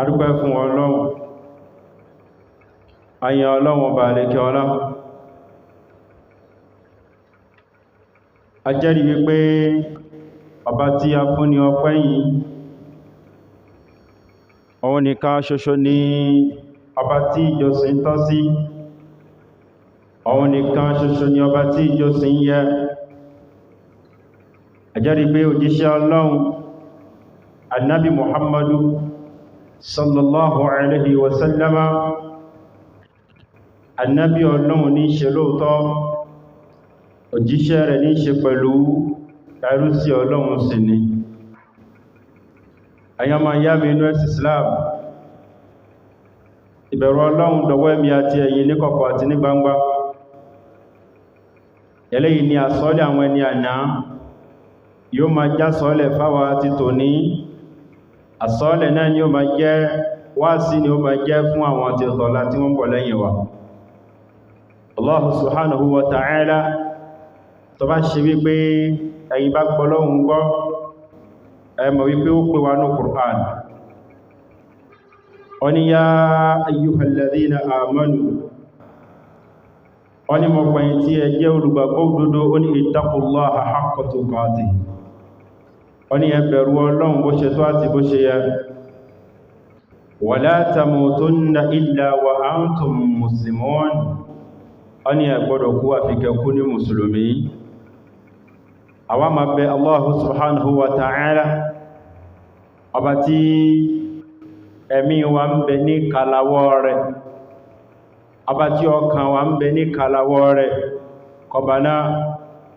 adúpẹ́ fún Ọlọ́run ayé Ọlọ́run ọba àlékẹ́ ọlá a jẹ́rìí wípé ọba tí a fún ní ọpẹ́ yìí òun nìkan ṣoṣo ni ọba tí ìjọsìn tọ́ sí, òun nìkan ṣoṣo ni ọba tí ìjọsìn yẹ. A jẹ́rìí pé òjíṣẹ́ Ọlọ́run annabi Muhammadu sallallahu alaihi wasallama annabi Ọlọ́run ní ṣe lóòtọ́, òjíṣẹ́ rẹ̀ ní ṣe pẹ̀lú ẹrú sí Ọlọ́run sì ni. Àyàmà yá mi inú ẹ̀sì Islam, ìbẹ̀rù Ọlọ́run dọ̀wọ́ ẹ̀mí àti ẹ̀yin ní kọ̀kọ̀ àti ní gbangba. Eléyìí ni àsọ́lẹ̀ àwọn ẹni àná yóò máa já sọ́lẹ̀ fáwa ti tòní, àsọ́lẹ̀ náà ni ó máa jẹ́ wáàsí ni ó máa jẹ́ fún àwọn àti ọ̀tọ̀lá tí wọ́n bọ̀ lẹ́yìn wa. Allah subhanahu wa ta'ala tó bá ṣe wípé ẹ̀yin bá gbọ́ lọ́hun gbọ́, ẹ mọ̀ wípé ó pè wá ní Qur'an. Ó ní yá ayyuhal ladhina amanu, ó ní mọ̀ pẹ̀yìn tí ẹ jẹ́ olùgbàgbọ́ òdodo, ó ní ittaqullaha haqqa tuqatih, ó ní ẹ bẹ̀rù Ọlọ́run bó ṣe tó àti bó ṣe yẹ. Wala tamutunna illa wa antum muslimun, ó ní ẹ gbọ́dọ̀ kú àfikẹ́ kú ní mùsùlùmí. Àwa máa bẹ Allah subhanahu wa ta'ala, ọba tí ẹ̀mí wa ń bẹ ní kalawọ́ rẹ̀, ọba tí ọkàn wa ń bẹ ní kalawọ́ rẹ̀, kọba náà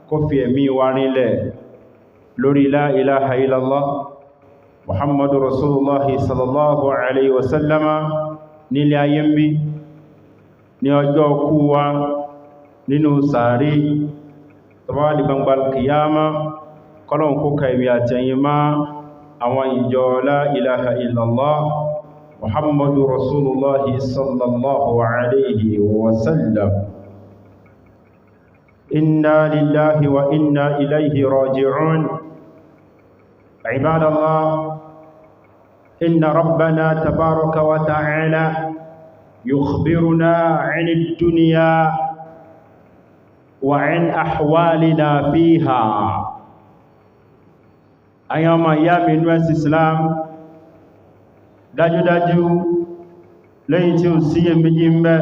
kó fi ẹ̀mí wa rinlẹ̀ lórí la ilaha illallah Muhammadu Rasulullah sallallahu alaihi wasallama nílé ayé ń bí, ní ọjọ́ kú wa nínú sàárì tọba di gbangbal kìyàmá, kọlọ̀n kó kàìwé àtẹ̀yìn má àwọn ìjọ la ilaha illallah Muhammadu Rasulullah sallallahu alaihi wasallam. Inna lillahi wa inna ilayhi raji'un. Ibadallah, inna rabbana tabaraka wa ta'ala yukhbiruna 'anid dunya وعن أحوالنا فيها. أيام أيام الناس الإسلام dájúdájú lẹ́yìn tí ó sí èméjì ń bẹ,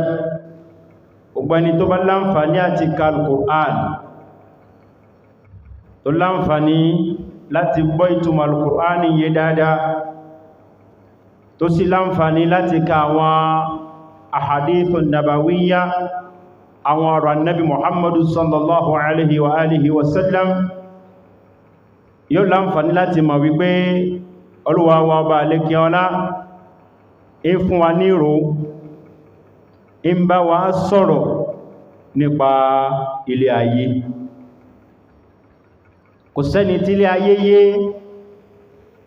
ọgbẹni tó bá láǹfàní àti ka al-Qur'an, tó láǹfàní láti gbọ́ ìtumọ̀ al-Qur'an yé dáadáa, tó sì láǹfàní láti ka àwọn ahadithun nabawiyya, àwọn ọ̀rọ̀ annabi Muhammadu sallallahu alaihi wa alihi wasallam, yóò láǹfàní láti mọ̀ wípé Olúwa wa ọba àlékí ọlá ń fún wa ní ìró, ń bá wa sọ̀rọ̀ nípa ilé ayé. Kò sẹ́ni tí ilé ayé yé,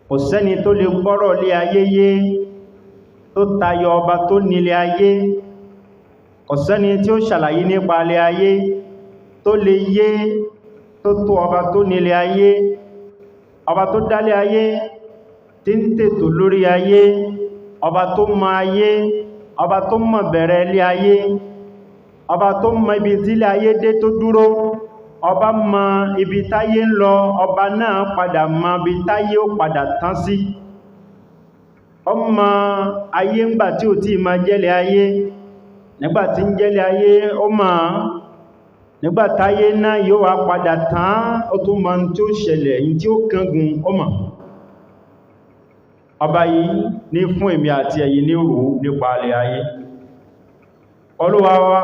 kò sẹ́ni tó lè gbọ́rọ̀ ilé ayé yé tó tayọ ọba tó nílé ayé. Kò sẹ́ni tí ó ṣàlàyé nípa alẹ́ ayé tó lè yé tó tó ọba tó nílé ayé, ọba tó dálé ayé tí ń tètò lórí ayé, ọba tó mọ ayé, ọba tó mọ bẹ̀rẹ̀ ilé ayé, ọba tó mọ ibi tí ilé ayé dé tó dúró, ọba mọ ibi táyé ń lọ, ọba náà padà mọ ibi táyé ó padà tán sí. Ọmọ ayé ńgbà tí ò tí ma jẹ́lẹ̀ ayé, nígbàtí ń jẹ́lẹ̀ ayé ó máa, nígbàtáyé náà yóò wá padà tán, ó tún ma tí ó ṣẹlẹ̀ yìí tí ó kángun ó mọ̀. Ọba yìí ní fún èmi àti ẹ̀yin ní rò nípa alẹ́ ayé. Olúwa wa,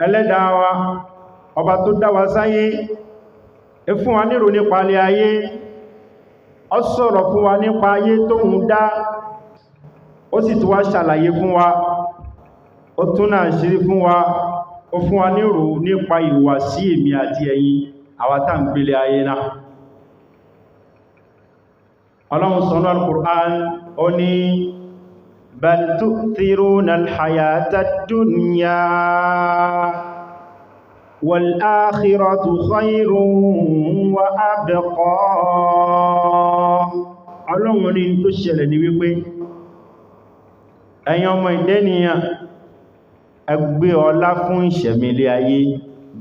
ẹlẹ́dàá wa, ọba tó dá wa sáyé, fún wa nírò nípa alẹ́ ayé, ó sọ̀rọ̀ fún wa nípa ayé tóhun dá, ó sì tún wá ṣàlàyé fún wa, ó tún náà ṣírí fún wa, ó fún wa nírò nípa ìhùwàsí èmi àti ẹ̀yin àwa tá ń gbélé ayé náà. Ọlọ́run sọ nínú Al-Qur'an, ó ní bal tu'thiruna al-hayata ad-dunya wal akhiratu khayrun wa abqa. Ọlọ́run ní tó ṣẹlẹ̀ ní wípé ẹ̀yin ọmọ ìdẹ́niyàn ẹ gbé ọlá fún ìṣẹ̀mí ilé ayé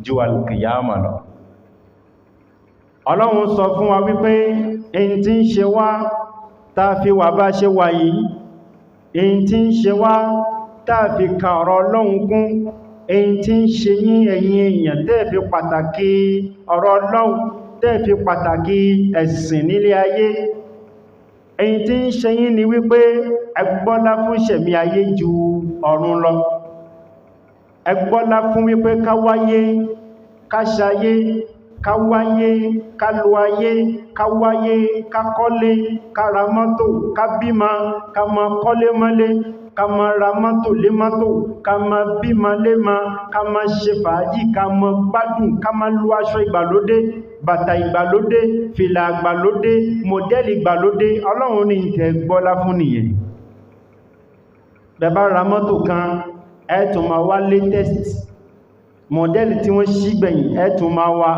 ju alkiyama lọ. Ọlọ́run sọ fún wa wípé èyí tí ń ṣe wá táa fi wà bá ṣe wà yìí, èyí tí ń ṣe wá táa fi ka ọ̀rọ̀ Ọlọ́run kún, èyí tí ń ṣe yín ẹ̀yin èèyàn tẹ́ẹ̀ fi pàtàkì ọ̀rọ̀ Ọlọ́run, tẹ́ẹ̀ fi pàtàkì ẹ̀sìn nílé ayé, èyí tí ń ṣe yín ni wípé ẹ gbọ́lá fún ìṣẹ̀mí ayé ju ọ̀run lọ. Ẹ gbọ́lá fún wípé ká wáyé, ká ṣayé, ká wáyé, ká lo ayé, ká wáyé, ká kọ́lé, ká ra mọ́tò, ká bímọ, ká má kọ́lé mọ́lé, ká má ra mọ́tò lé mọ́tò, ká má bímọ lé mọ́, ká má ṣe fàájì, ká má gbádùn, ká má lo aṣọ ìgbàlódé, bàtà ìgbàlódé, fìlà ìgbàlódé, mọ́dẹ́lì ìgbàlódé. Ọlọ́run ní ìtẹ́ gbọ́lá fún nìyẹn. Bẹ́ẹ̀ bá ra mọ́tò kan, ẹ tún máa wá latest mọ́dẹ́lì tí wọ́n ṣí gbẹ̀yìn, ẹ tún máa wá.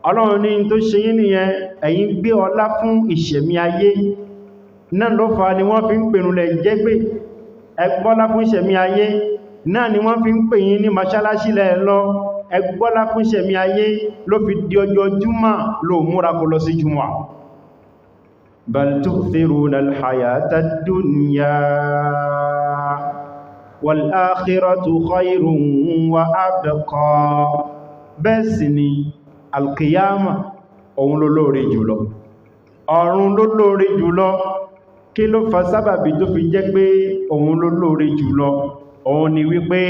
Ọlọ́run ní tó ṣe yín nìyẹn, ẹ̀yin gbé ọlá fún ìṣẹ̀mí ayé náà ló fà ni wọ́n fi ń pèrún lẹ̀ jẹ́ pé ẹ gbọ́lá fún ìṣẹ̀mí ayé náà ni wọ́n fi ń pè yín ní mọ́ṣáláṣí lẹ̀ lọ. Ẹ gbọ́lá fún ìṣẹ̀mí ayé ló fi di ọjọ́ Jímọ̀ ló múra kó lọ sí Jímọ̀. Bal tu'thiruna al-hayata ad-dunya wal akhiratu khayrun wa abqa. Bẹ́ẹ̀ sì ni alkiyama òun ló lóore jùlọ, ọ̀run ló lóore jùlọ. Kí ló fa sábàbí tó fi jẹ́ pé òun ló lóore jùlọ? Òun ni wípé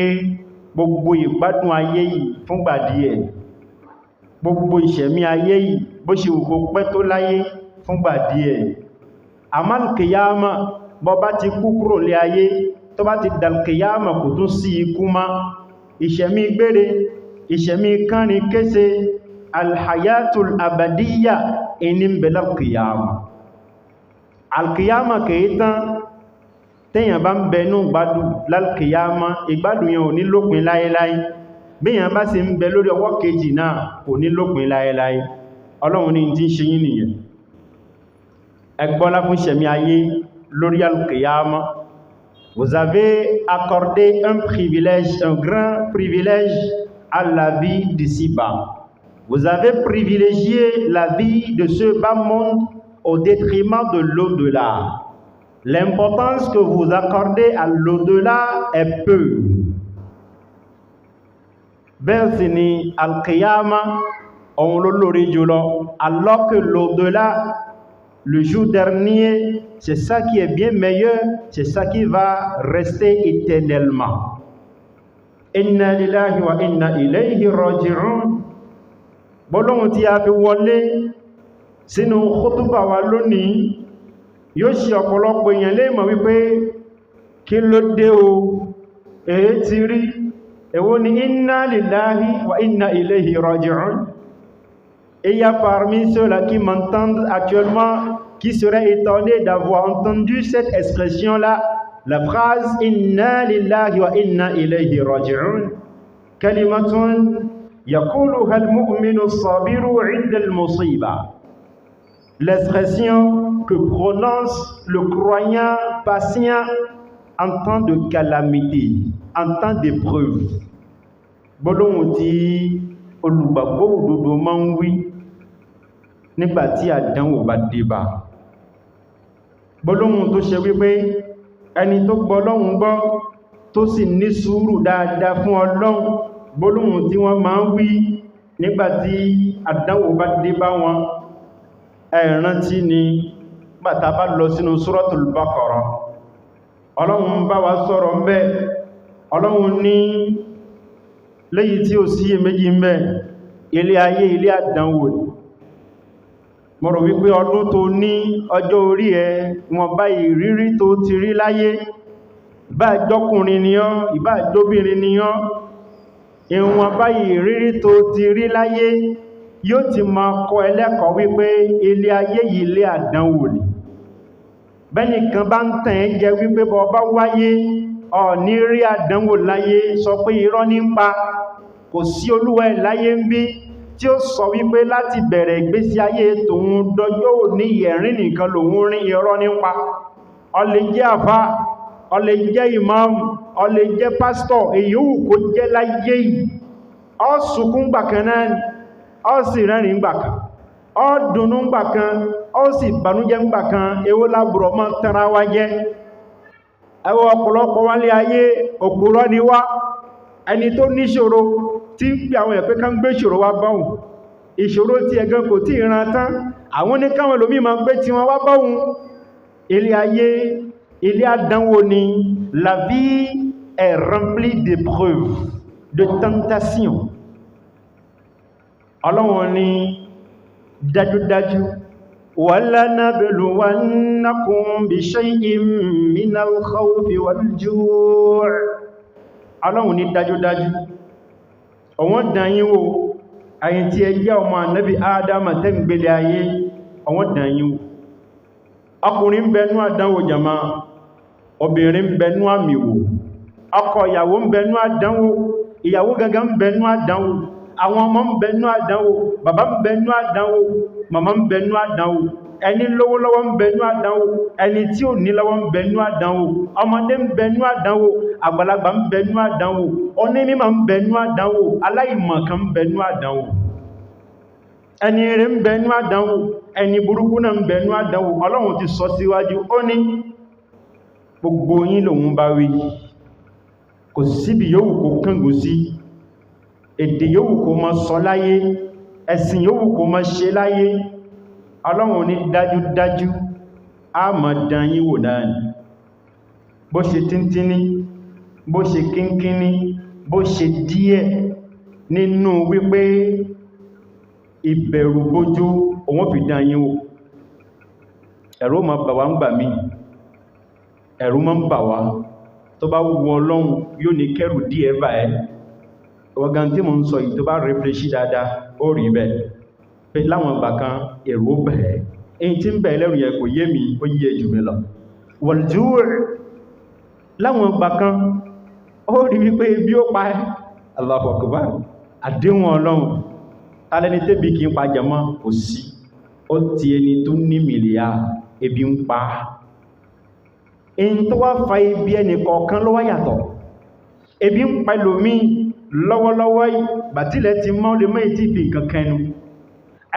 gbogbo ìgbádùn ayé yìí fúngbà díẹ̀, gbogbo ìṣẹ̀mí ayé yìí bó ṣe wù kó pẹ́ tó láyé fúngbà díẹ̀. Àmọ́ alkiyama bó bá ti kú kúrò lé ayé, tó bá ti dalkiyama kò tún sí ikú má. Ìṣẹ̀mí gbére, ìṣẹ̀mí kánrin kése, alhayatul abadiyya ẹni ń bẹ lálkìyàmà. Alkìyàmà kìí tán, tẹ́yàn bá ń bẹ ní ìgbádùn lálkìyàmà, ìgbádùn yẹn ò ní lópin láyéláyé. Bíyàn bá sì ń bẹ lórí ọwọ́ kejì náà kò ní lópin láyéláyé. Ọlọ́run ní tí ń ṣe yín nìyẹn. Ẹ gbọ́lá fún ìṣẹ̀mí ayé lórí alkìyàmà. Vous avez accordé un privilège, un grand privilège à la vie d'ici-bas. Vous avez privilégié la vie de ce bas monde au détriment de l'au-delà. L'importance que vous accordez à l'au-delà est peu. Bẹ́ẹ̀ sì ni al-Qiyama, òun ló lórí jùlọ, alors que l'au-delà, le jour dernier, c'est ça qui est bien meilleur, c'est ça qui va rester éternellement. Inna lillahi wa inna ilayhi raji'un. Bọ́lọ́hun tí a fi wọlé sínú khutba wa lónìí yóò ṣe ọ̀pọ̀lọpọ̀ èèyàn lè mọ̀ wípé kí ló dé o, èé ti rí, èwo ni inna lillahi wa inna ilayhi raji'un. Et il y a parmi ceux-là qui m'entendent actuellement qui seraient étonnés d'avoir entendu cette expression-là, la phrase inna lillahi wa inna ilayhi raji'un. Kalimatun يقولها المؤمن الصابر عند المصيبة. L'expression que prononce le croyant patient en temps de calamité, en temps d'épreuve. Gbólóhùn tí olùgbàgbọ́ òdodo máa ń wí nígbà tí àdánwò bá dé bá. Gbólóhùn tó ṣe wípé ẹni tó gbọ́ Ọlọ́run gbọ́ tó sì ní sùúrù dáadáa fún Ọlọ́run, gbólóhùn tí wọ́n máa ń wí nígbàtí àdánwò bá dé bá wọn. Ẹ rántí ni bàtà bá lọ sínú Suratul Baqarah, Ọlọ́run bá wa sọ̀rọ̀ ń bẹ. Ọlọ́run ní léyìí tí ó sí méjì ń bẹ, ilé ayé ilé àdánwò ni. Mo rò wípé ọdún tó ní ọjọ́ orí ẹ wọn báyìí rírí tó ti rí láyé, ìbá jọkùnrin ni ọ́, ìbá jóbìnrin ni ọ́, ìwọ̀n báyìí rírí tó ti rí láyé yóò ti máa kọ́ ẹlẹ́kọ̀ọ́ wípé ilé ayé yìí ilé àdánwò ni. Bẹ́nìkan bá ń tàn ẹ́ jẹ wípé bọ́ bá wáyé ní rí àdánwò láyé, sọ pé irọ́ ní pa. Kò sí olúwa ẹ̀ láyé ń bí tí ó sọ wípé láti bẹ̀rẹ̀ ìgbésí ayé tòun dọjọ́ òní ẹ̀rín nìkan lòun rí, irọ́ ní pa. Ó lè jẹ́ àfá, ó lè jẹ́ imam, ó lè jẹ́ pastor, èyí ò kó jẹ́ láyé yìí, ó sunkún gbà kan náà ni, ó sì rẹ́rìn gbà kan, ó dùnnú gbà kan, ó sì bànújẹ́ gbà kan. Èwo lábùrọ̀ mọ́ tara wa jẹ́. Ẹwọ ọ̀pọ̀lọpọ̀ wálé ayé òpùrọ́ ni wá. Ẹni tó níṣòro tí ń pè àwọn ẹ̀pẹ́ kan gbé ìṣòro wá báhùn, ìṣòro tí ẹ̀gan kò tí ìran tán, àwọn ní káwọn lómí ma gbé tí wọ́n wá báhùn. Ilé ayé, ilé àdánwò ni. La vie est remplie d'épreuves, de tentations. Ọlọ́run ni dájúdájú, وَلَنَبْلُوَنَّكُمْ بِشَيْءٍ مِّنَ الْخَوْفِ وَالْجُوعِ. Ọlọ́run ní dájúdájú ọwọ́n dányín wò, ayin tí ẹ jẹ́ ọmọ Ànábì Ádámà tẹ́ ń gbélé ayé, ọwọ́n dányín wò. Ọkùnrin bẹnú àdánwò jàmá, obìnrin bẹnú àmìwò, ọkọ ìyàwó bẹnú àdánwò, ìyàwó gangan bẹnú àdánwò, àwọn ọmọ bẹnú àdánwò, bàbá bẹnú àdánwò, màmá bẹnú àdánwò, ẹni lówó lọ́wọ́ bẹnú àdánwò, ẹni tí ò ní lọ́wọ́ bẹnú àdánwò, ọmọdé bẹnú àdánwò, àgbàlagbà bẹnú àdánwò, onímímọ̀ bẹnú àdánwò, aláìmọ̀kan bẹnú àdánwò, ẹni rẹ̀ bẹnú àdánwò, ẹni burúkú náà bẹnú àdánwò. Ọlọ́run ti sọ síwájú, ó ní gbogbo yín lòun bá wí, kò síbi yóò kó kángun sí, èdè yóò kó mọ́ sọ láyé, ẹ̀sìn yóò kó mọ́ ṣe láyé. Ọlọ́run ní dájúdájú a máa dán yín wò náà ni, bó ṣe tíntínní, bó ṣe kínkínní, bó ṣe díẹ̀, nínú wípé ìbẹ̀rù bójú òun fi dán yín wò. Ẹ̀rù máa bà wá ń gbà mí, ẹ̀rù máa ń bà wá, tó bá wù Ọlọ́run yóò ní kẹ́rù díẹ̀ bá ẹ́. Ọ̀gán tí mo ń sọ yìí tó bá rẹ̀fẹ́ṣí dáadáa ó rí bẹ́ẹ̀ pé láwọn ìgbà kan èrò ó bẹ̀ẹ́, èyí tí ń bẹ̀ẹ́ lẹ́rù yẹn kò yé mi, ó yé jù mí lọ. wal-ju' láwọn ìgbà kan ó rí wípé bí ó pa ẹ́. Allahu Akbar, àdéhùn Ọlọ́run, tálẹ́ni tẹ́bí kí ń pa jẹmọ́ kò sí, ó ti ẹni tó ní mìlíà ebi ń pa. Èyí tó wá fa ibi ẹnì kọ̀ọ̀kan ló wá yàtọ̀. Ebi ń pa ẹlòmíì lọ́wọ́lọ́wọ́ bàtílẹ̀ ti mọ́ lè mọ́ ìtí fi nǹkan kẹnu.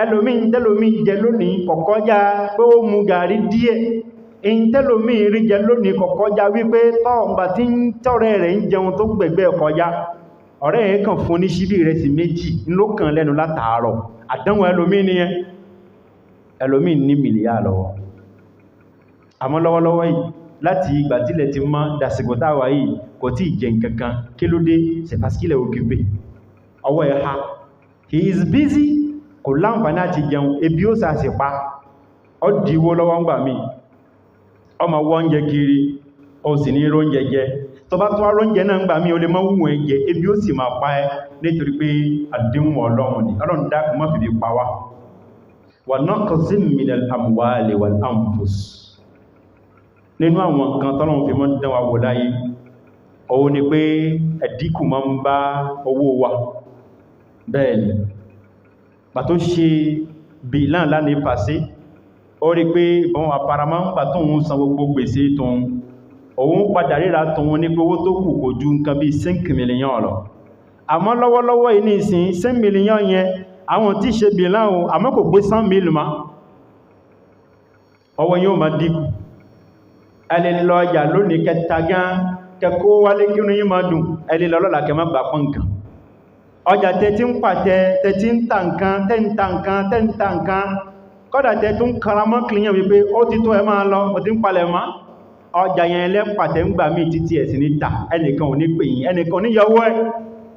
Ẹlòmí tẹ́lòmí jẹ lónìí kọ̀kọ́já pé ó mu gàrí díẹ̀. Èyí tẹ́lòmí rí jẹ lónìí kọ̀kọ́já wípé tọ́ọ̀gbà tí ń tọ́rẹ rẹ̀ ń jẹun tó gbẹ̀gbẹ̀ kọjá, ọ̀rẹ́ ẹ̀ kàn fún ní ṣíbí ìrẹsì méjì ló kàn lẹ́nu látàárọ̀. Àdánwò ẹlòmí nìyẹn. Ẹlòmí ní mìlíà lọ́wọ́. Àmọ́ lọ́wọ́lọ́wọ́ yìí, láti ìgbà tílẹ̀ ti mọ́ dàsìkò táwà yìí kò tí jẹ nǹkankan. Kí ló dé? C'est parce qu'il est occupé. Ọwọ́ ẹ̀ ha. He is busy. Kò láǹfààní àti jẹun, ebi ó sàásì pa. Ó dìíwó lọ́wọ́ ń gbà mí. Ọmọ wọ́n jẹ kiri, ó sì ní róúnjẹ jẹ. Tó bá tó róúnjẹ náà ń gbà mí, ó lè mọ́ wùn ẹ jẹ, ebi ó sì máa pa ẹ́ nítorí pé àdéhùn Ọlọ́run ni. Ọlọ́run dákun má fi bí pa wá. Wa naqsim minal amwali wal anfus. Nínú àwọn nǹkan tọ́lọ́run fi mọ́ dán wa wò láyé, òun ni pé ẹ̀dínkù máa ń bá owó wa. Bẹ́ẹ̀ni, pàtó ṣe bìlán lánìí pàṣẹ, ó rí pé ìbọn àparamọ́ ń pàtó òun san gbogbo gbèsè tóun, òun padà ríra tóun ní pé owó tó kù kò ju nǹkan bí 5 mílíọ̀n lọ. Àmọ́ lọ́wọ́lọ́wọ́ yìí ní ìsìn 5 mílíọ̀n yẹn àwọn tí ṣe bìlán o, àmọ́ kò gbé 100 mílíọ̀n ma, ọwọ́ yóò máa dínkù. Ẹlẹ́ lọ ọjà lónìí kẹta gan kẹkó wálé kí ní máa dùn, ẹlẹ́ lọ́lọ́lá kẹ má gbà pọ́n nǹkan. Ọjà tẹ́tí ń pàtẹ, tẹ́tí ń ta nǹkan, tẹ́ǹta nǹkan, kọ́dà tẹ́tí ń karamọ́ kìlíyàn wípé ó ti tó ẹ máa lọ, ó ti ń palẹ̀ mọ́. Ọjà yẹn lẹ́pàtẹ́ ń gbà mí títí ẹ̀sìn ní ta, ẹnìkan ò ní pè yín, ẹnìkan ní yọwọ́ ẹ̀.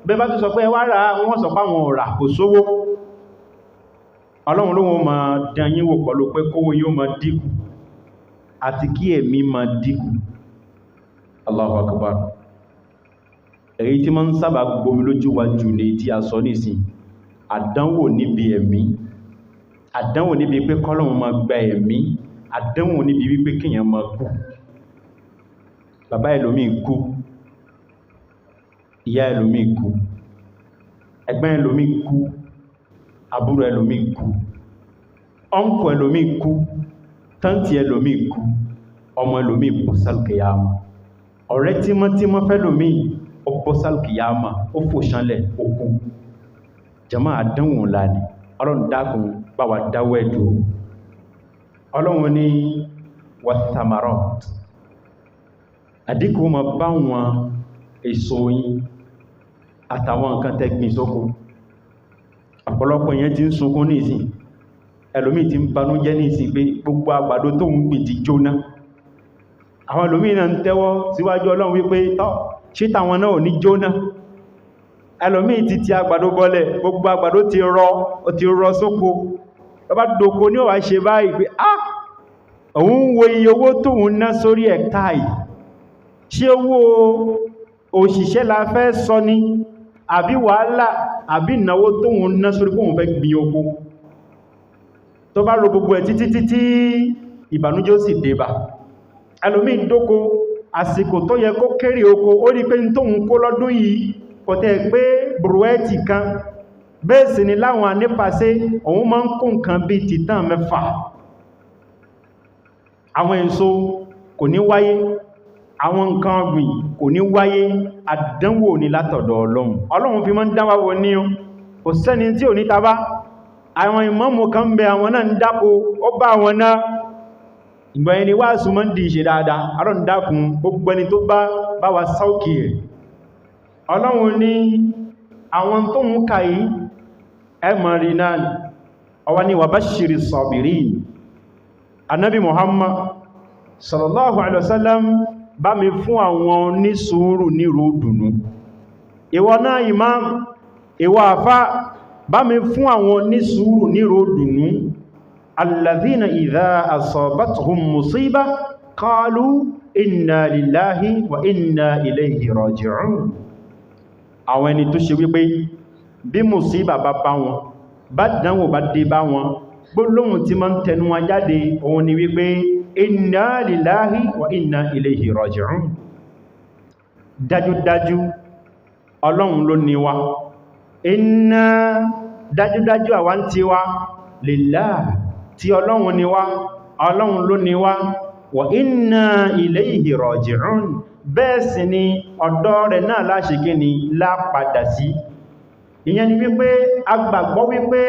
Bẹ́ẹ̀ bá tún sọ pé ẹ wá rà, wọ́n sọ pé àwọn ò rà, kò sówó. Ọlọ́run ló wọ́n máa dán yín wò pẹ̀lú pé kówó yóò máa dínkù àti kí ẹ̀mí máa dínkù. Allahu Akbar. Èyí tí máa ń sábà gbomi lójú wa jù ní tí a sọ nísìn, àdánwò níbi ẹ̀mí, àdánwò níbi pé kọ́lọ́run máa gba ẹ̀mí, àdánwò níbi wípé kíyàn máa kú. Bàbá ẹlòmíì kú, ìyá ẹlòmíì kú, ẹ̀gbọ́n ẹlòmíì kú, àbúrò ẹlòmíì kú, ọ̀nkù ẹlòmíì kú, tántì ẹlòmíì kú, ọmọ ẹlòmíì kú sálùkìyàmà. ọ̀rẹ́ tímọ́tímọ́ fẹ́ lómi ó bọ́ sálùkìyàmà ó fò ṣánlẹ̀ òkú jàmá àdánwò ńlá ni ọlọ́run dákun bá wa dáwọ́ ẹ̀dù ọlọ́run ní wathamarat àdínkù ma bá wọn èso yín àtàwọn nǹkan tẹ́gbìn sóko ọ̀pọ̀lọpọ̀ yẹn ti ń sunkún ní ìsìn ẹlòmí ti ń banújẹ́ ní ìsìn pé gbogbo àgbàdo tó ń gbìn ti jóná àwọn ẹlòmí náà ń tẹ́wọ́ síwájú ọlọ́run wípé tọ́ ṣé tàwọn náà ò ní jóná ẹlòmí ti àgbàdo bọ́lẹ̀ gbogbo àgbàdo ti rọ sóko lọ́bá dòkó ní ó wá ṣe báyìí pé òun wo iye owó tóun ná sórí ẹ̀ka yìí ṣé owó òṣìṣẹ́ la fẹ́ sọ ní àbí wàhálà àbí ìnáwó tóun ná sórí kóun fẹ́ gbin oko tó bá ro gbogbo ẹ̀ títí ìbànújẹ́ ó sì débà ẹlòmí dóko àsìkò tó yẹ kó kéré oko ó rí pé tóun kó lọ́dún yìí kò tẹ́ pé bùrúẹ́tì kan bẹ́ẹ̀ sì ni láwọn anípasẹ́ òun máa ń kó nǹkan bí tìtàn 6 àwọn èso kò ní wáyé àwọn nǹkan ọgbìn kò ní wáyé àdánwò ní látọ̀dọ̀ ọlọ́run fi máa ń dánwà wọ ní kò sẹ́ni tí ò ní tabá àwọn ìmáàmù kan bẹ àwọn náà ń dákó ó bá àwọn náà ìgbà ẹni wá súnmọ́ ń di ìṣe dáadáa ọlọ́run dákun gbogbo ẹni tó bá wa sáùkì ẹ̀ ọlọ́run ní àwọn tó ń ka yìí ẹmọ̀rí náà ọwá ní wa bashiri sabirin Ànábì Muhammad sallallahu alaihi wasallam bá mi fún àwọn ní sùúrù ní ròdùnú ìwọ náà imam ìwọ àfá bá mi fún àwọn ní sùúrù ní ròdùnú alladhina idha asabatuhum musiba qalu inna lillahi wa inna ilayhi raji'un àwọn ẹni tó ṣe wípé bí musiba bá bá wọn bá dánwò bá dé bá wọn gbólóhùn tí ma ń tẹnu wọn jáde òun ni wípé inna lillahi wa inna ilayhi raji'un dájúdájú ọlọ́run ló ní wa inna dájúdájú àwa ń ti wa lillahi tí ọlọ́run ní wa ọlọ́run ló ní wa wa inna ilayhi raji'un bẹ́ẹ̀ sì ni ọ̀dọ̀ rẹ̀ náà láṣegé ni lápadà sí ìyẹn ni wípé agbàgbọ́ wípé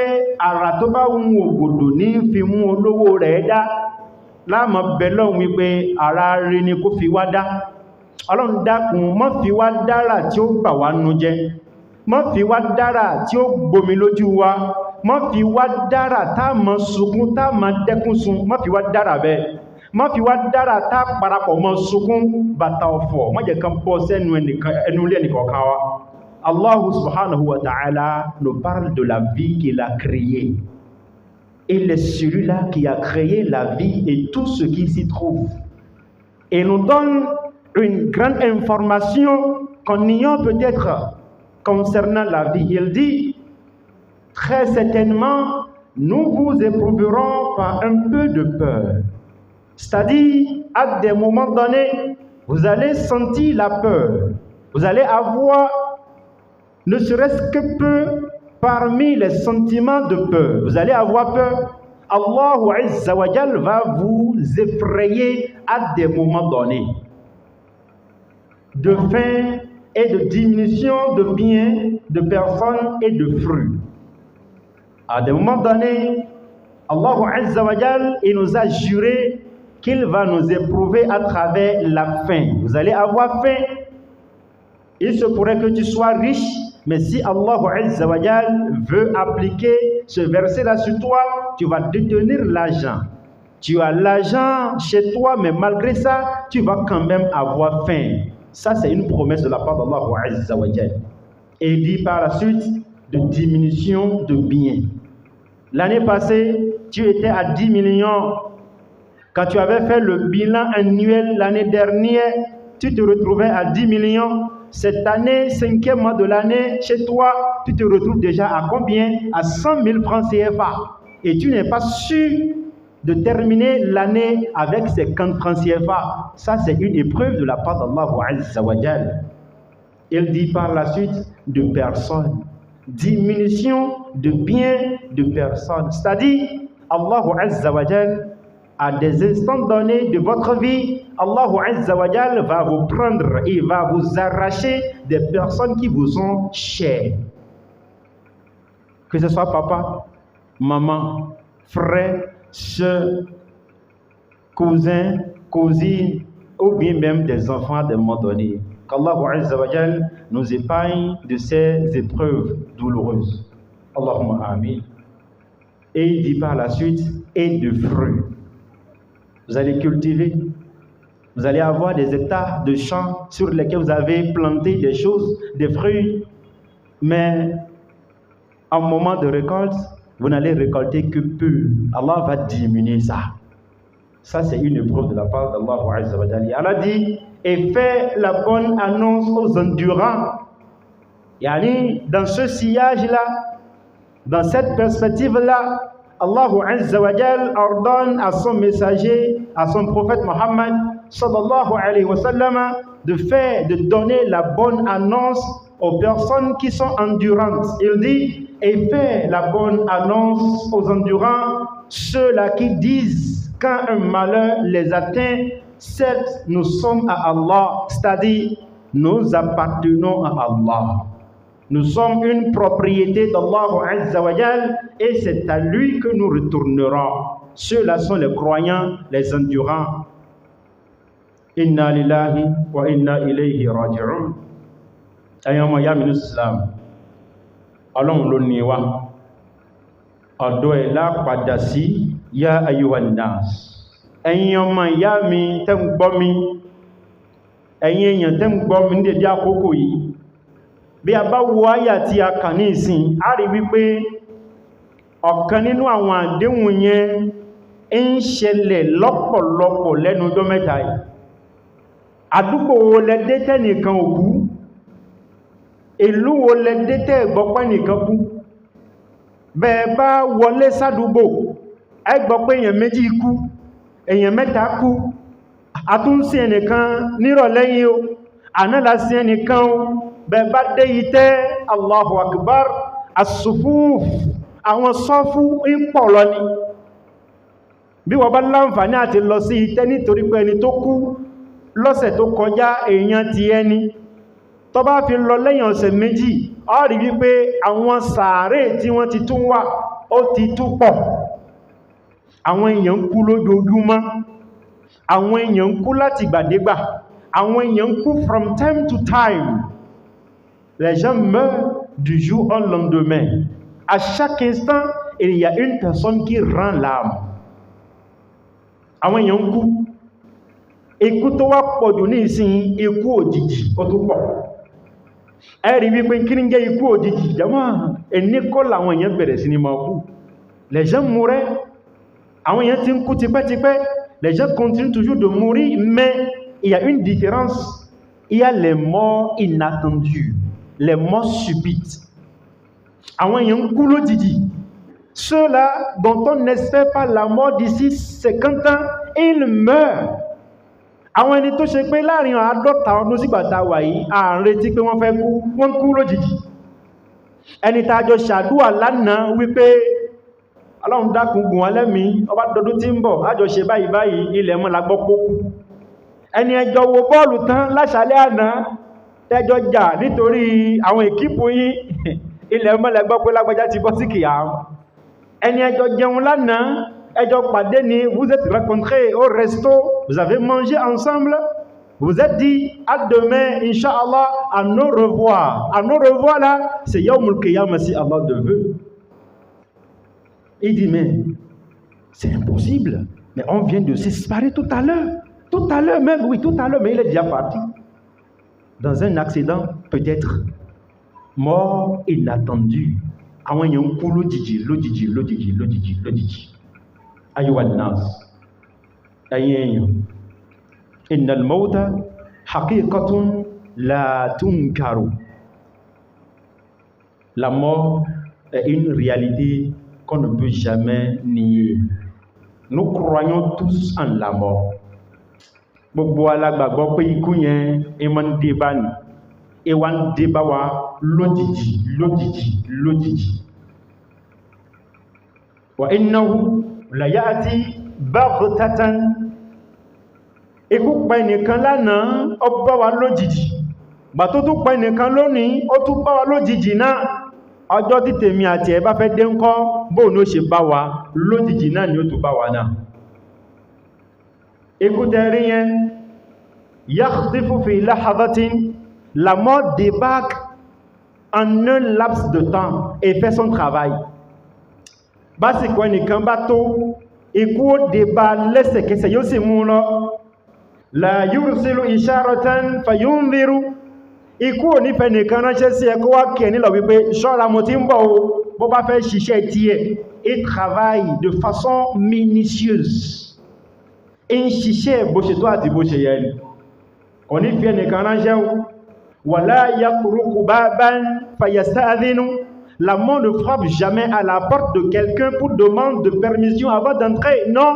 àrà tó bá wù ògòdò ní fi mú olówó rẹ̀ dá láàmọ́ bẹ̀lọ́un wípé àrà rí ni kó fi wá dá ọlọ́run dákun má fi wá dára tí ó bà wá nú jẹ́ má fi wá dára tí ó gbomi lójú wa má fi wá dára tá mọ́ sunkún tá mọ́ dẹ́kún sun má fi wá dára bẹ́ẹ̀ má fi wá dára tá parapọ̀ mọ́ sunkún bàtà ọ̀fọ̀ má jẹ́ kan bọ́ sẹ́nu ẹnu ilé ẹnìkọ̀ọ̀kan wa Allah subhanahu wa ta'ala nous parle de la vie qu'il a créée. Il est celui-là qui a créé la vie et tout ce qui s'y trouve. Et nous donne une grande information qu'on ignore peut-être concernant la vie. Il dit, très certainement, nous vous éprouverons par un peu de peur. C'est-à-dire, à des moments donnés, vous allez sentir la peur. Vous allez avoir ne serait-ce que peu parmi les sentiments de peur. Vous allez avoir peur. Allah Azza wa Jal va vous effrayer à des moments donnés. De faim et de diminution de biens, de personnes et de fruits. À des moments donnés, Allah Azza wa Jal, il nous a juré qu'il va nous éprouver à travers la faim. Vous allez avoir faim. Il se pourrait que tu sois riche, mais si Allah Azza wa Jal veut appliquer ce verset-là sur toi, tu vas détenir l'argent. Tu as l'argent chez toi, mais malgré ça, tu vas quand même avoir faim. Ça, c'est une promesse de la part d'Allah Azza wa Jal. Et il dit par la suite de diminution de biens. L'année passée, tu étais à 10 millions. Quand tu avais fait le bilan annuel l'année dernière, tu te retrouvais à 10 millions. Cette année, 5e mois de l'année, chez toi, tu te retrouves déjà à combien? À 100 000 francs CFA. Et tu n'es pas sûr de terminer l'année avec 50 francs CFA. Ça, c'est une épreuve de la part d'Allah Azza wa Jal. Il dit par la suite de personnes. Diminution de biens de personnes. C'est-à-dire, Allah Azza wa Jal à des instants donnés de votre vie, Allah Azza wa Jal va vous prendre et va vous arracher des personnes qui vous sont chères. Que ce soit papa, maman, frère, soeur, cousin, cousine, ou bien même des enfants de moment donné. Qu'Allah Azza wa Jal nous épargne de ces épreuves douloureuses. Allahumma amin. Et il dit par la suite, et de fruits. Vous allez cultiver, vous allez avoir des hectares de champs sur lesquels vous avez planté des choses, des fruits, mais en moment de récolte, vous n'allez récolter que peu. Allah va diminuer ça. Ça, c'est une épreuve de la part d'Allah Azza wa Jalla. Allah dit, et fait la bonne annonce aux endurants. Yani, dans ce sillage-là, dans cette perspective-là, Allah Azza wa Jalla ordonne à son messager, à son prophète Mohammed, sallallahu alayhi wa sallam, de donner la bonne annonce aux personnes qui sont endurantes. Il dit, et fait la bonne annonce aux endurants, ceux-là qui disent quand un malheur les atteint, certes, nous sommes à Allah, c'est-à-dire, nous appartenons à Allah. Nous sommes une propriété d'Allah Azza wa Jal et c'est à lui que nous retournerons. Ceux-là sont les croyants, les endurants. Inna lillahi wa inna ilayhi raji'un. Ayama ya min Islam. Ọlọ́run ló ní wa. Ọ̀dọ̀ ẹ̀ la padà sí ya ayyuhan nas. Ẹ̀yin ọmọ ìyá mi tẹ́ ń gbọ́ mi. Ẹ̀yin èèyàn tẹ́ ń gbọ́ mi ní dédé àkókò yìí. Bí a bá wo àyà tí a kà ní ìsìn, a rí wípé ọ̀kan nínú àwọn àdéhùn yẹn ń ṣẹlẹ̀ lọ́pọ̀lọpọ̀ lẹ́nu ọjọ́ mẹ́ta yìí. Àdúgbò wo lẹ dé tẹ́nìkan ò kú? Ìlú wo lẹ dé tẹ́ gbọ́ pé nìkan kú? Bẹ́ẹ̀ bá wọlé sádùúgbò, ẹ gbọ́ pé èèyàn méjì kú, èèyàn mẹ́ta kú. Àtúnṣe ẹnìkan nírọ̀lẹ́ yìí o, àná la sí ẹnìkan o. Bẹ́ẹ̀ bá dé ìtẹ́, Allahu Akbar, as-sufuf, àwọn sọ́fú ń pọ̀ lọ ni. Bí wọ́n bá láǹfààní àti lọ sí ìtẹ́ nítorí pé ẹni tó kú lọ́sẹ̀ tó kọjá èèyàn ti ẹni, tó bá fi lọ lẹ́yìn ọ̀sẹ̀ méjì, ó rí wípé àwọn sàárè tí wọ́n ti tún wà, ó ti tún pọ̀. Àwọn èèyàn ń kú lójoojúmọ́, àwọn èèyàn ń kú láti gbàdégbà, àwọn èèyàn ń kú from time to time. Les gens meurent du jour au lendemain. À chaque instant, il y a une personne qui rend l'âme. Àwọn èèyàn ń kú. Ikú tó wá pọ̀ jù ní ìsìn ikú òjijì ó tó pọ̀. Ẹ rí wípé kí ní jẹ́ ikú òjijì jàmáà, ẹni kọ́ làwọn èèyàn bẹ̀rẹ̀ sí ní máa kú. Les gens mouraient. Àwọn èèyàn ti ń kú tipẹ́tipẹ́. Les gens continuent toujours de mourir, mais il y a une différence. Il y a les morts inattendues. Les morts subites. Àwọn èèyàn ń kú lójijì. Ceux-là dont on n'espère pas la mort d'ici 50 ans, ils meurent. Àwọn ẹni tó ṣe pé láàrin 50 ọdún sígbà tá wà yìí, à ń retí pé wọ́n fẹ́ kú, wọ́n kú lójijì. Ẹni tá jọ ṣàdúà lánàá wípé Ọlọ́run dákun gùn wá lẹ́mìí, ó bá dọdún tí ń bọ̀, á jọ ṣe báyìí báyìí, ilẹ̀ mọ́ la gbọ́ pókú. Ẹni ẹjọ́ wo bọ́ọ̀lù tán láṣálẹ́ àná, tẹ́jọ jà nítorí àwọn èkípù yín, ilẹ̀ mọ́ la gbọ́ pé lágbájá ti bọ́ sí kìyàmù. Ẹni ẹjọ́ jẹun lánàá, ẹjọ́ pàdé ni, vous êtes rencontrés au resto, vous avez mangé ensemble, vous êtes dit à demain, Inch'Allah, à nos revoir. À nos revoir là, c'est Yawmul Qiyamah si Allah le veut. Il dit, mais c'est impossible. Mais on vient de se séparer tout à l'heure. Tout à l'heure même, oui, tout à l'heure, mais il est déjà parti. Dans un accident, peut-être. Mort inattendue. Àwọn èèyàn ń kú lójijì. Ayyuhan nas. Ẹ̀yin èèyàn. Innal mawta haqiqatun la tunkaru. La mort est une réalité qu'on ne peut jamais nier. Nous croyons tous en la mort. Gbogbo alágbàgbọ́ pé ikú yẹn ìmọ̀ ń dé bá ní. Ìwà ń dé bá wa lójijì. Wa innahu la ya'ti baghtatan ikú pa ẹnìkan lánàá ó bá wa lójijì gbà tó tún pa ẹnìkan lónìí ó tún bá wa lójijì náà ọjọ́ tí tèmi àti ẹ bá fẹ́ dé ńkọ́ bóò ní ó ṣe bá wa lójijì náà ni ó tún bá wa náà ikú tẹ́rí yẹn yakhtifu fi lahadatin la mort débarque en un laps de temps et fait son travail básìkò ẹnìkan bá tó ikú ó dé bá lẹ́sẹ̀kẹsẹ̀ yóò sì mú lọ la yursilu isharatan fayunziru ikú ò nífẹ̀ẹ́ nìkan ránṣẹ́ sí ẹkọ́ wá kí ẹ nílọ̀ wípé ṣọ́ra mo ti ń bọ̀ o bó bá fẹ́ ṣiṣẹ́ tí ẹ̀ il travaille de façon minutieuse in ṣiṣẹ́ bó ṣe tó àti bó ṣe yẹ ni kò nífẹ̀ẹ́ nìkan ránṣẹ́ o wala yaqruqu baban fayasta'dhinu la mort ne frappe jamais à la porte de quelqu'un pour demander de permission avant d'entrer non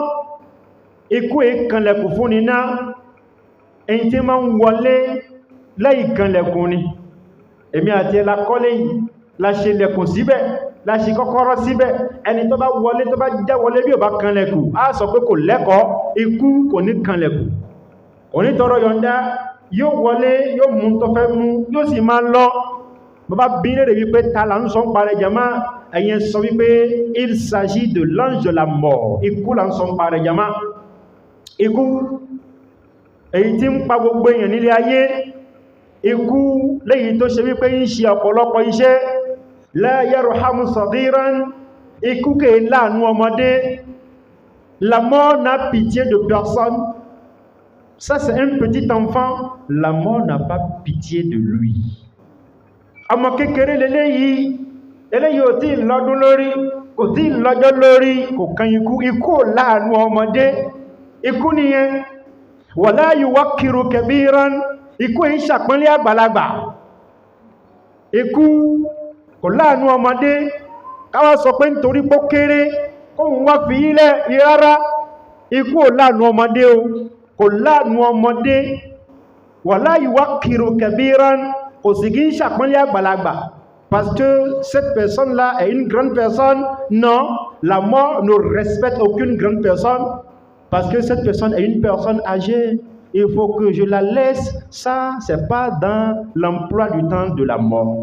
ikú ìkànlẹ̀kùn fún ni náà èyí tí máa ń wọlé lẹ́yìn kan lẹ̀kùn ni èmi àti ẹlà kọ́lé yìí la ṣe lẹ̀kùn síbẹ̀ la ṣe kọ́kọ́rọ́ síbẹ̀ ẹni tó bá wọlé tó bá já wọlé bí ò bá kan lẹ̀kùn á sọ pé kò lẹ́kọ̀ọ́ ikú kò ní kan lẹ̀kùn kò ní tọrọ yọ̀ǹda yóò wọlé yóò mú tó fẹ́ mú yóò sì máa lọ bàbá bí lèrè wípé ta là ń sọ ń parẹ́ jama ẹ̀yẹn sọ wípé il s'agit de l'ange de la mort ikú là ń sọ ń parẹ́ jama ikú èyí tí ń pa gbogbo èèyàn nílé ayé ikú léyìí tó ṣe wípé ń ṣe ọ̀pọ̀lọpọ̀ iṣẹ́ la yarhamu saghiran ikú kèé láàánú ọmọdé la mort n'a pitié de personne ça c'est un petit enfant la mort n'a pas pitié de lui ọmọ kékeré léléyìí eléyìí ò tí lọ́dún lórí kò tí lọ́jọ́ lórí kò kan ikú láàánú ọmọdé ikú nìyẹn wala yuwakkiru kabiran ikú ń ṣàpọ́nlé àgbàlagbà ikú kò láàánú ọmọdé káwà sọ pé nítorí pó kéré kóhun wá fi ilẹ̀ rárá ikú ò láàánú ọmọdé o kò láàánú ọmọdé wala yuwakkiru kabiran kò sì kí ń ṣàpọ́nlé àgbàlagbà parce que cette personne là est une grande personne non la mort ne respecte aucune grande personne parce que cette personne est une personne âgée il faut que je la laisse ça c'est pas dans l'emploi du temps de la mort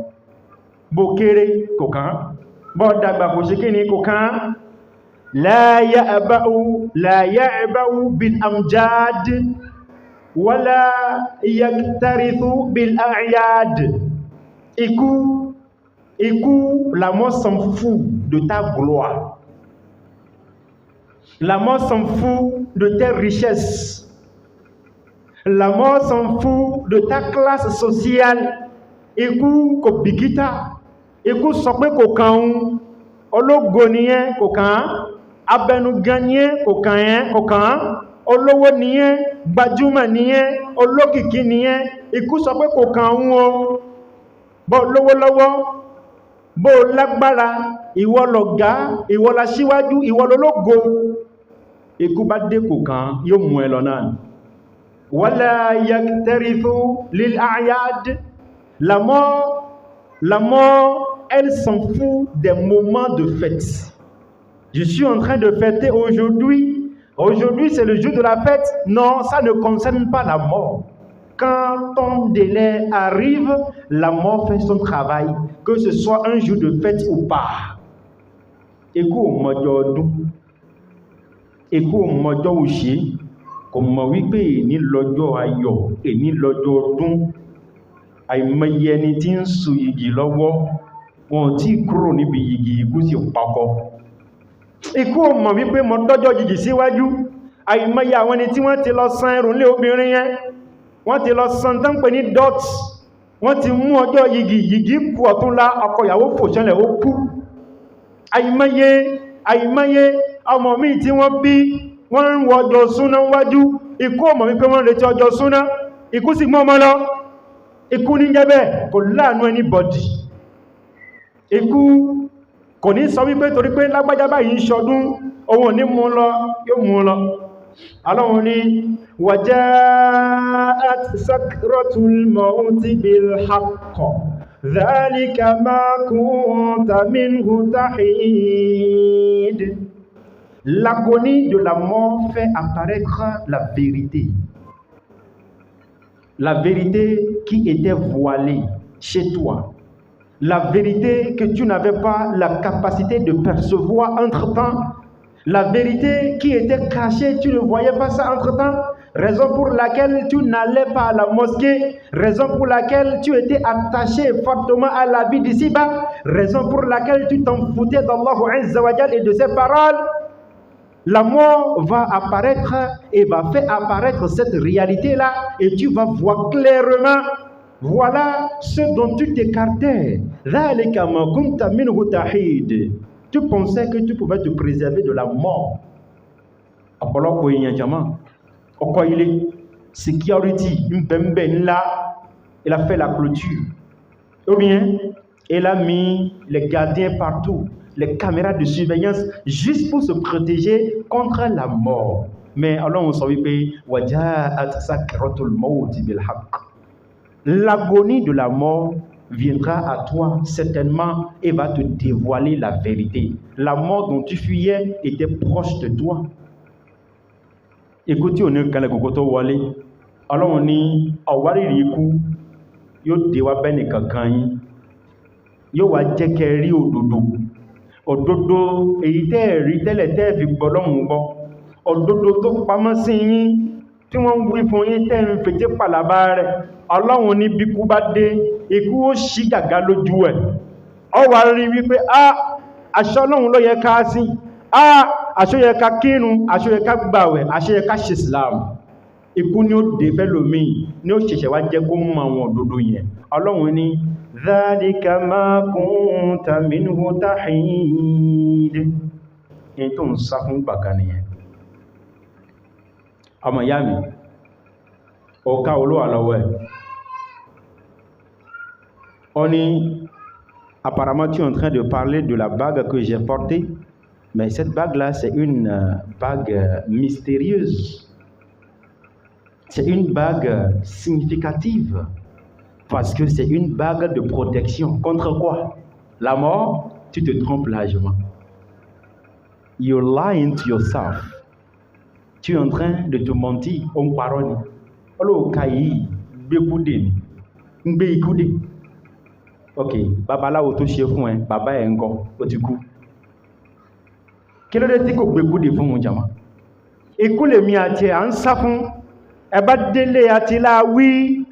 bó kéré kò kàn bó dàgbà kò ṣe kí ni kò kàn la ya'ba'u bil amjad wala yaktarithu bil a'yad ikú la mort s'en fout de ta gloire la mort s'en fout de tes richesses la mort s'en fout de ta classe sociale ikú kò bìkítà ikú sọ pé kò kàn ún ológo nìyẹn kò kàn abẹnugan nìyẹn kò kàn olówó nìyẹn gbajúmọ̀ nìyẹn olókìkí nìyẹn ikú sọ pé kò kàn ún o bó lówó lọ́wọ́ bó lágbára ìwọ lọ̀gá ìwọ la síwájú ìwọ lológo ikú bá dé kò kàn yóò mú ẹ lọ náà wala yaktarithu lil a'yad la mort elle s'en fout des moments de fête je suis en train de fêter aujourd'hui c'est le jour de la fête non ça ne concerne pas la mort quand ton délai arrive la mort fait son travail que ce soit un jour de fête ou pas ikú ò mọjọ́ ọdún ikú ò mọjọ́ òṣè kò mọ̀ wípé èní lọ́jọ́ ayọ̀ èní lọ́jọ́ ọdún àìmọye ẹni tí ń so yìgì lọ́wọ́ wọn tí kúrò níbi yìgì ikú sì pakọ ikú ò mọ̀ wípé mo dọ́jọ́ yìgì síwájú àìmọye àwọn ẹni tí wọ́n ti lọ san ẹrù lé obìnrin yẹn wọ́n ti lọ san tán pè ní dot wọ́n ti mú ọjọ́ yìgì kú ọ̀túnla ọkọ ìyàwó fòṣẹlẹ̀ ó kú àìmọye ọmọ míì tí wọ́n bí wọ́n ń wọ ọjọ́ súná wájú ikú ò mọ̀ wípé wọ́n retí ọjọ́ súná ikú sì mọ́ ọmọ lọ ikú ní jẹ́bẹ̀ kò láàánú anybody ikú kò ní sọ wípé torí pé lágbájá báyìí ń ṣọdún ohun ní mú lọ yóò mú lọ Ọlọ́run ní waja'at sakratul mawti bil haqq dhalika ma kunta minhu tahid L'agonie de la mort fait apparaître la vérité. La vérité qui était voilée chez toi. La vérité que tu n'avais pas la capacité de percevoir entre-temps. La vérité qui était cachée, tu ne voyais pas ça entre-temps. Raison pour laquelle tu n'allais pas à la mosquée. Raison pour laquelle tu étais attaché fortement à la vie d'ici-bas. Raison pour laquelle tu t'en foutais d'Allah Azza wa Jal et de ses paroles. La mort va apparaître et va faire apparaître cette réalité-là et tu vas voir clairement. Voilà ce dont tu t'écartais. Tu pensais que tu pouvais te préserver de la mort. Security, il a fait la clôture. Ou bien, il a mis les gardiens partout, les caméras de surveillance, juste pour se protéger contre la mort. Mais alors on savait que l'agonie de la mort viendra à toi certainement et va te dévoiler la vérité. La mort dont tu fuyais était proche de toi. Écoutez, on est quand les cocotos wale. Alors on est à wale riku. Yo dewa bene kakanyi. Yo wa jekeri ododo. Ododo eyite ritele te fi gbodon ngbo. Ododo to pamọ́ sí yín tí wọ́n wí fún yín tẹ́ ń fèjé pàlàbà rẹ̀. Ọlọ́run ní bí kú bá dé, ikú ó ṣí gàgá lójú ẹ̀. Ọ wà rí wípé aṣọ Ọlọ́run ló yẹ ká sí. Aṣọ yẹ ká kírun, aṣọ yẹ ká gbàwẹ̀, aṣọ yẹ ká ṣe Islam. Ikú ni ó dé fẹ́lòmíì ni ó ṣẹ̀ṣẹ̀ wá jẹ́ kó mú àwọn òdodo yẹn. Ọlọ́run ní dhalika ma kunta minhu tahid. Ẹni tó ń sá fún gbàkan nìyẹn. Ọmọ ìyá mi, ọ̀ká olówà lọ́wọ́ ẹ̀. On est apparemment tu es en train de parler de la bague que j'ai portée, mais cette bague-là, c'est une bague mystérieuse. C'est une bague significative parce que c'est une bague de protection. Contre quoi? La mort, tu te trompes largement. You're lying to yourself. Tu es en train de te mentir. On parole. Olo kayi bekude ngbe ikude. Ok, babaláwo tó ṣe fún ẹ, bàbá ẹ̀ ńkọ́, ó ti kú. Kí ló dé tí kò gbekude fún un jàmá? Ikú lèmi àti ẹ̀ à ń sá fún. Ẹ bá délé àti láwí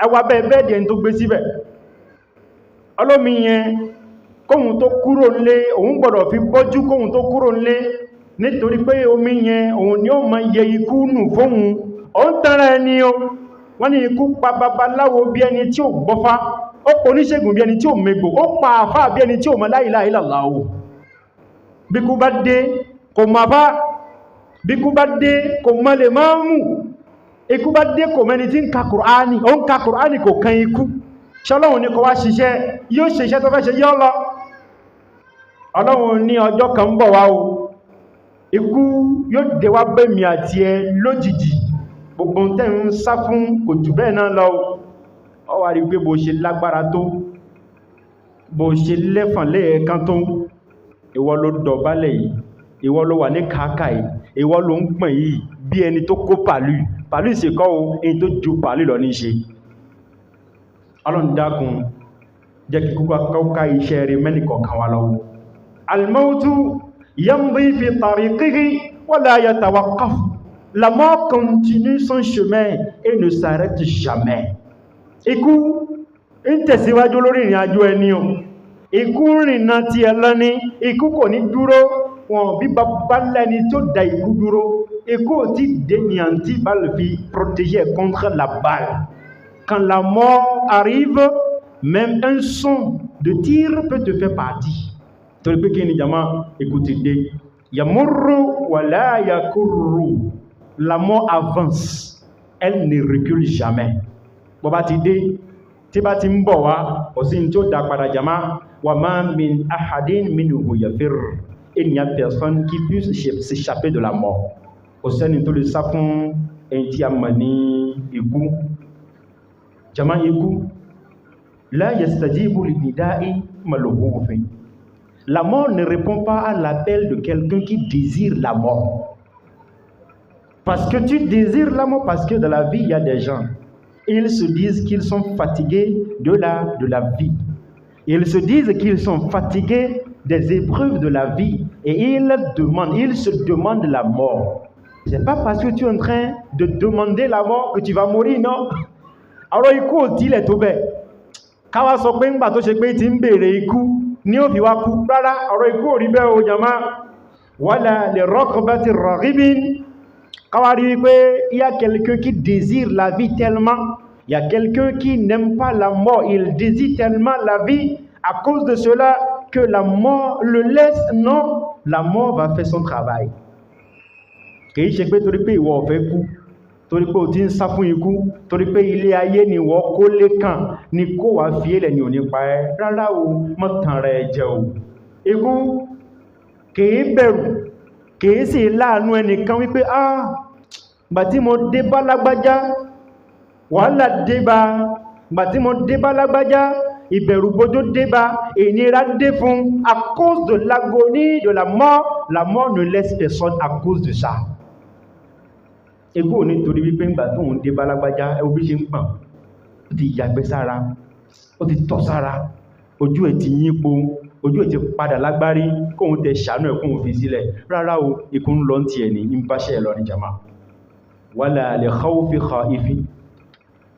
ẹwà bẹ́ẹ̀ díẹ̀ tó gbé síbẹ̀. Ọlọ́mi yẹn kóhun tó kúrò nlé, òun gbọ́dọ̀ fi bọ́jú kóhun tó kúrò nlé. Nítorí pé omi yẹn òun ni ó máa yẹ ikú nù fóhun. Ó ń tẹ́rẹ ẹni o. Wọ́n ní ikú pa babaláwo bí ẹni tí ò gbọ́fá. Ó pa oníṣègùn bí ẹni tí ò mẹ́gbò. Ó pa àfáà bí ẹni tí ò mọ̀ la ilaha illallah. Bí kú bá dé kò mọ̀ fá. Bí kú bá dé kò mọ̀ lè máa mú. Ikú bá dé kò mẹ́ni tí ń ka Kùránì. Ó ń ka Kùránì kò kan ikú. Ṣọ́lọ́run ní kò wá ṣiṣẹ́. Yóò ṣe iṣẹ́ tó fẹ́ ṣe yọ́ lọ. Ọlọ́run ní ọjọ́ kan ń bọ̀ wá o. Ikú yóò dé wá bẹ́mi àti ẹ lójijì. Gbogbo ń tẹ́ ń sá fún kò jù bẹ́ẹ̀ náà lọ. Ọ wá rí pé bó ṣe lágbára tó, bó ṣe lẹ́fàn lẹ́ẹ̀kan tó, ìwọ ló dọ̀bálẹ̀ yìí, ìwọ ló wà ní kàákà yìí, ìwọ ló ń gbọ̀n yìí bí ẹni tó kó pàlú. Pàlú ìsìnkọ́ o, ẹni tó ju pàlú lọ ní ṣe. Ọlọ́run dákun jẹ́ kí kúkọ́ iṣẹ́ rẹ̀ mẹ́nìkọ̀ọ̀kan wa lọ́wọ́. Al-mautu yamdi fi tariqihi wa la yatawaqqaf. La mort continue son chemin et ne s'arrête jamais. Ikú ń tẹ̀síwájú lórí ìrìn àjò ẹni o. Ikú rìn náà ti ẹ lọ́ní. Ikú kò ní dúró. Wọn bí bàbá lẹ́ni tó da ikú dúró. Ikú ò tí dénianti va le fi protéger contre la balle. Quand la mort arrive, même un son de tir peut te faire partie. Torí pé kí ni jama écoutez dé. Yamurru wa la yakurru. La mort avance. Elle ne recule jamais. Bọ́bá ti dé, tí bá ti ń bọ̀ wá, ọ̀sí tí ó dá padà jama, wa ma min ahadin minhu yafir. Il n'y a personne qui puisse s'échapper de la mort. Kò sẹ́ni tó lè sá fún ẹni tí a mọ̀ ní ikú. Jama ikú, la yastajibu li nida'i malhufin. La mort ne répond pas à l'appel de quelqu'un qui désire la mort. Parce que tu désires la mort, parce que dans la vie, il y a des gens, ils se disent qu'ils sont fatigués de la vie. Ils se disent qu'ils sont fatigués des épreuves de la vie et ils se demandent la mort. C'est pas parce que tu es en train de demander la mort que tu vas mourir, non. Alors ikú il est tombé. Káwá sọ pé ńgbà tó ṣe pé tí ń béèrè ikú ni ó fi wá kú. Rárá, ọ̀rọ̀ ikú ò rí bẹ́ẹ̀ o jàmá. Wala li raqabati raghibin. Káwá rí wípé il y a quelqu'un qui désire la vie tellement, il y a quelqu'un qui n'aime pas la mort, il désire tellement la vie à cause de cela que la mort le laisse. Non, la mort va faire son travail. Kìí ṣe pé torí pé ìwọ ò fẹ́ kú, torí pé o ti ń sá fún ikú, torí pé ilé ayé ni ìwọ kó lé kàn ni kó wá fi ilẹ̀ ní òní pa ẹ́. Rárá o, mọ́ tàn rẹ̀ jẹ o. Ikú kìí bẹ̀rù, kìí sì láàánú ẹnìkan wípé gbà tí mo dé bá lágbájá wàhálà dé bá, gbà tí mo dé bá lágbájá ìbẹ̀rù bójó dé bá, ìnira dé fún à cause de l'agonie de la mort ne laisse personne à cause de ça. Egbò nítorí wípé ńgbà tó ń dé bá lágbájá ẹwọ bí ṣe ń pọ̀n, ó ti yàgbẹ́ sára, ó ti tọ̀ sára, ojú ẹ̀ ti yípo, ojú ẹ̀ ti padà lágbárí, kóhun tẹ ṣàánú ẹ̀ kóhun fi sílẹ̀. Rárá o, ikú ń lọ ti ẹ̀ ní ń báṣẹ́ ẹ̀ lọ ní jama. Wala li khawfi khaifin.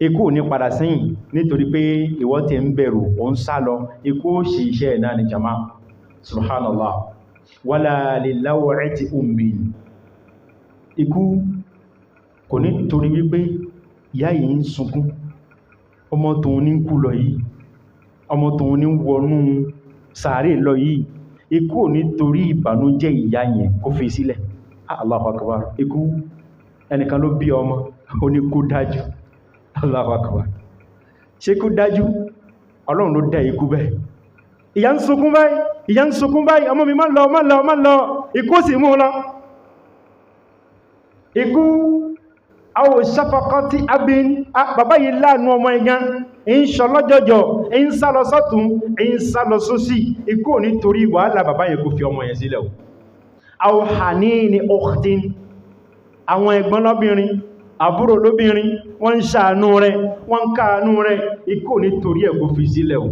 Ikú ò ní padà sẹ́yìn nítorí pé ìwọ ti ń bẹ̀rù, ó ń sá lọ, ikú ó ṣe iṣẹ́ ẹ̀ náà ní jama. Subhanallah. Wala li law'ati ummin. Ikú kò ní torí wípé ìyá yìí ń sunkún, ọmọ tóun ní kú lọ yìí, ọmọ tóun ní wọnú sàárè lọ yìí, ikú ò ní torí ìbànújẹ́ ìyá yẹn kó fi sílẹ̀. Allahu Akbar. Ikú ẹnìkan ló bí ọmọ, ó ní kú dájú. Allahu Akbar. Ṣé kú dájú? Ọlọ́run ló dá ikú bẹ́ẹ̀. Ìyá ń sunkún báyìí, ọmọ mi má lọ, ikú sì mú lọ. Ikú àwọn ṣafakọ́tí abin, bàbá yìí láàánú ọmọ ẹ̀gán, ń ṣọ lọ́jọ́jọ́, ń sá lọ sọ́tún, ń sá lọ sósì. Ikú ò ní torí wàhálà bàbá yẹn kó fi ọmọ yẹn sílẹ̀ o. Àwọn hanini ukhtin, àwọn ẹ̀gbọ́n lóbìnrin, àbúrò lóbìnrin, wọ́n ń ṣàánú rẹ̀, wọ́n ń káàánú rẹ̀, ikú ò ní torí ẹ̀ kó fi sílẹ̀ o.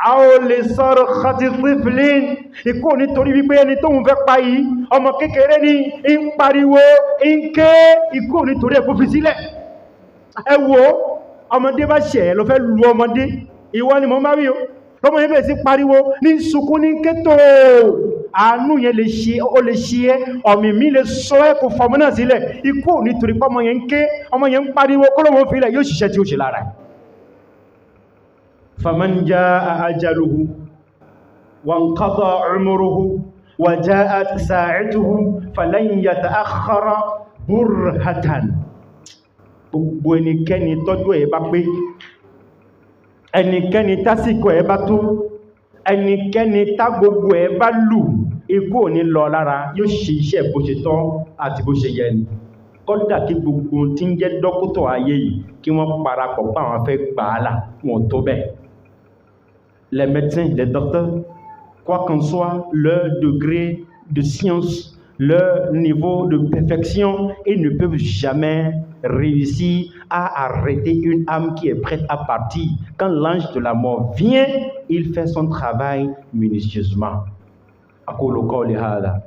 Àwọn lè sọ̀rọ̀ khati tiflin, ikú ò ní torí wípé ẹni tó ń fẹ́ pa yìí, ọmọ kékeré ní ń pariwo, ń ké, ikú ò ní torí ẹ̀ kó fi sílẹ̀. Ẹ wo, ọmọdé bá ṣẹ̀ lọ fẹ́ lu ọmọdé, ìwọ ni mo máa rí o, lọ́mọ yẹn bẹ̀rẹ̀ sí pariwo, ní sunkún, ní kétò, àánú yẹn lè ṣe, ó lè ṣe ẹ́, ọ̀mì mi lè sọ ẹ́ kó fọmọ náà sílẹ̀. Ikú ò ní torí pé ọmọ yẹn ń ké, ọmọ yẹn ń pariwo, kó lọ́mọ fi ilẹ̀ yóò ṣiṣẹ́ tí ó ṣe lára ẹ̀. Faman jaa ajaluhu wa inqada umruhu wa jaat sa'atuhu falan yata'akhkhara burhatan. Gbogbo ẹnikẹ́ni tọ́jú ẹ̀ bá pé, ẹnikẹ́ni tásìkò ẹ̀ bá tó, ẹnikẹ́ni tá gbogbo ẹ̀ bá lù, ikú ò ní lọ lára, yóò ṣe iṣẹ́ bó ṣe tọ́ àti bó ṣe yẹ ni. Kódà kí gbogbo tí ń jẹ́ dókítà ayé yìí kí wọ́n parapọ̀ pé àwọn fẹ́ gbà á là, wọn tó bẹ́ẹ̀. Les médecins, les docteurs, quoi qu'en soit leur degré de science, leur niveau de perfection, ils ne peuvent jamais réussir à arrêter une âme qui est prête à partir. Quand l'ange de la mort vient, il fait son travail minutieusement. أقول قولي هذا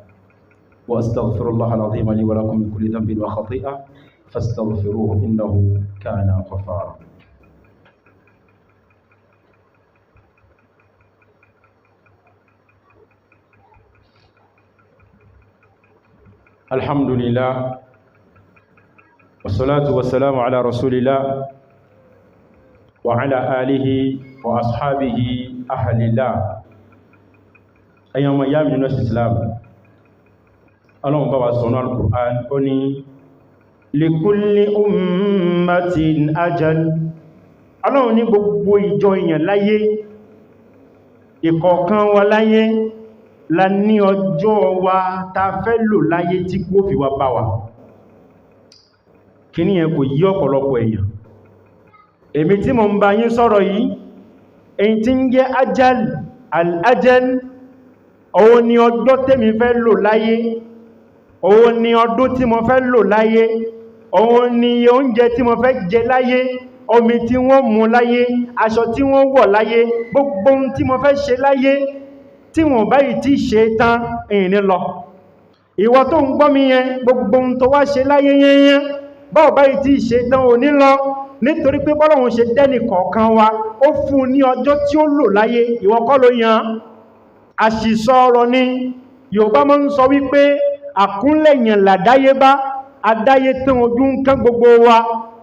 وأستغفر الله العظيم لي ولكم من كل ذنب وخطيئة فاستغفروه إنه كان غفارا. الحمد لله والصلاة والسلام على رسول الله وعلى آله وأصحابه أهل الله. أيام أيام من الإسلام اللهم بابا سنة القرآن أني لكل أمة أجل. Ọlọ́run ní gbogbo ìjọ èèyàn láyé, ìkọ̀ọ̀kan wa láyé la ní ọjọ́ wa ta fẹ́ lò láyé tí kó fi wá bá wa. Kí ní yẹn kò yí ọ̀pọ̀lọpọ̀ èèyàn. Èmi tí mo ń bá yín sọ̀rọ̀ yìí, èyí tí ń jẹ́ ajal, al-ajal, òun ni ọjọ́ tèmi fẹ́ lò láyé, òun ni ọdún tí mo fẹ́ lò láyé, òun ni oúnjẹ tí mo fẹ́ jẹ láyé, omi tí wọ́n mu láyé, aṣọ tí wọ́n wọ̀ láyé, gbogbo ohun tí mo fẹ́ ṣe láyé tí wọ́n báyìí tí ṣe tán ìní lọ. Ìwọ tó ń gbọ́ mi yẹn, gbogbo ohun tó wá ṣe láyé yẹn báwo báyìí tí ṣe tán òní lọ, nítorí pé bọ́lọ́run ṣe dẹ́nì kọ̀ọ̀kan wa ó fún ní ọjọ́ tí ó lò láyé, ìwọ kọ́ ló yan. Àṣìsọ ọ̀rọ̀ ni Yorùbá máa ń sọ wípé àkúnlẹ̀yàn làdáyébá, adáyé tán ojú ń kán gbogbo wa.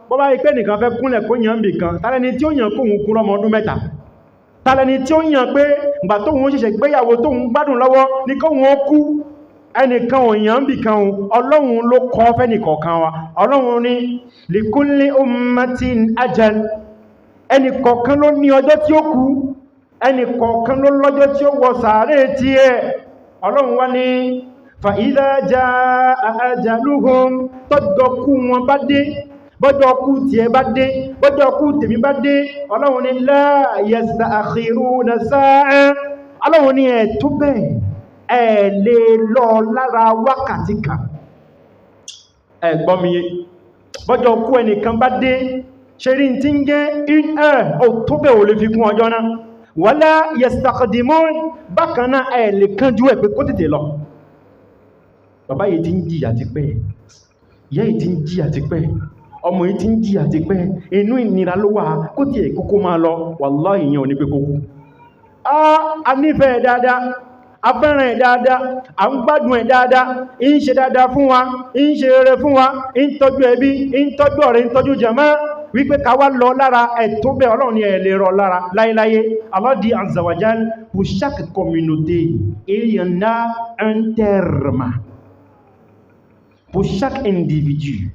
Bọ́ bá rí pé nìkan fẹ́ kúnlẹ̀ kó yàn bì kan, tàlẹ́ni tí ó yàn kó òun kúrò ọmọ ọdún 3, tàlẹ́ni tí ó yàn pé ìgbà tó òun ṣẹ̀ṣẹ̀ gbéyàwó tó òun gbádùn lọ́wọ́ ní kó òun kú. Ẹnìkan ò yàn bì kan, Ọlọ́run ló kọ́ fẹ́nìkọ̀ọ̀kan wa. Ọlọ́run ní likulli ummatin ajal, ẹnìkọ̀ọ̀kan ló ní ọjọ́ tí ó kú, ẹnìkọ̀ọ̀kan ló lọ́jọ́ tí ó wọ sàárè tí ẹ̀. Ọlọ́run wá ní fa idha jaa ajaluhum, tọ́jọ́ kú wọn bá dé, bọ́jọ́ kú tí ẹ bá dé, bọ́jọ́ kú tèmi bá dé, Ọlọ́run ní la yasta'khiruna sa'a, Ọlọ́run ní ẹ̀ tó bẹ́ẹ̀ ẹ̀ lè lọ lára wákàtí kan. Ẹ gbọ́ mi, bọ́jọ́ kú ẹnìkan bá dé, ṣe rí tí ń jẹ́ ò tó bẹ́ẹ̀ ò lè fi kún ọjọ́ náà. Wala yastaqdimun, bákan náà ẹ̀ lè kánjú ẹ̀ pé kó tètè lọ. Bàbá yìí ti ń jìyà ti pẹ́, ìyá yìí ti ń jìyà ti pẹ́, ọmọ yìí ti ń jìyà ti pẹ́, inú ìnira ló wà, kó tí ẹ̀ kókó máa lọ, wallahi ìyẹn ò ní pé kókó. A nífẹ̀ẹ́ dáadáa, a fẹ́ràn ẹ̀ dáadáa, a ń gbádùn ẹ̀ dáadáa, ń ṣe dáadáa fún wa, ń ṣe rere fún wa, ń tọ́jú ẹbí, ń tọ́jú ọ̀rẹ́, ń tọ́jú jàmá, wípé ká wá lọ lára ẹ̀ tó bẹ́ Ọlọ́run ni ẹ̀ lè rọ lára láíláyé. Allah dit azza wa jal, pour chaque communauté, il y en a un terme. Pour chaque individu,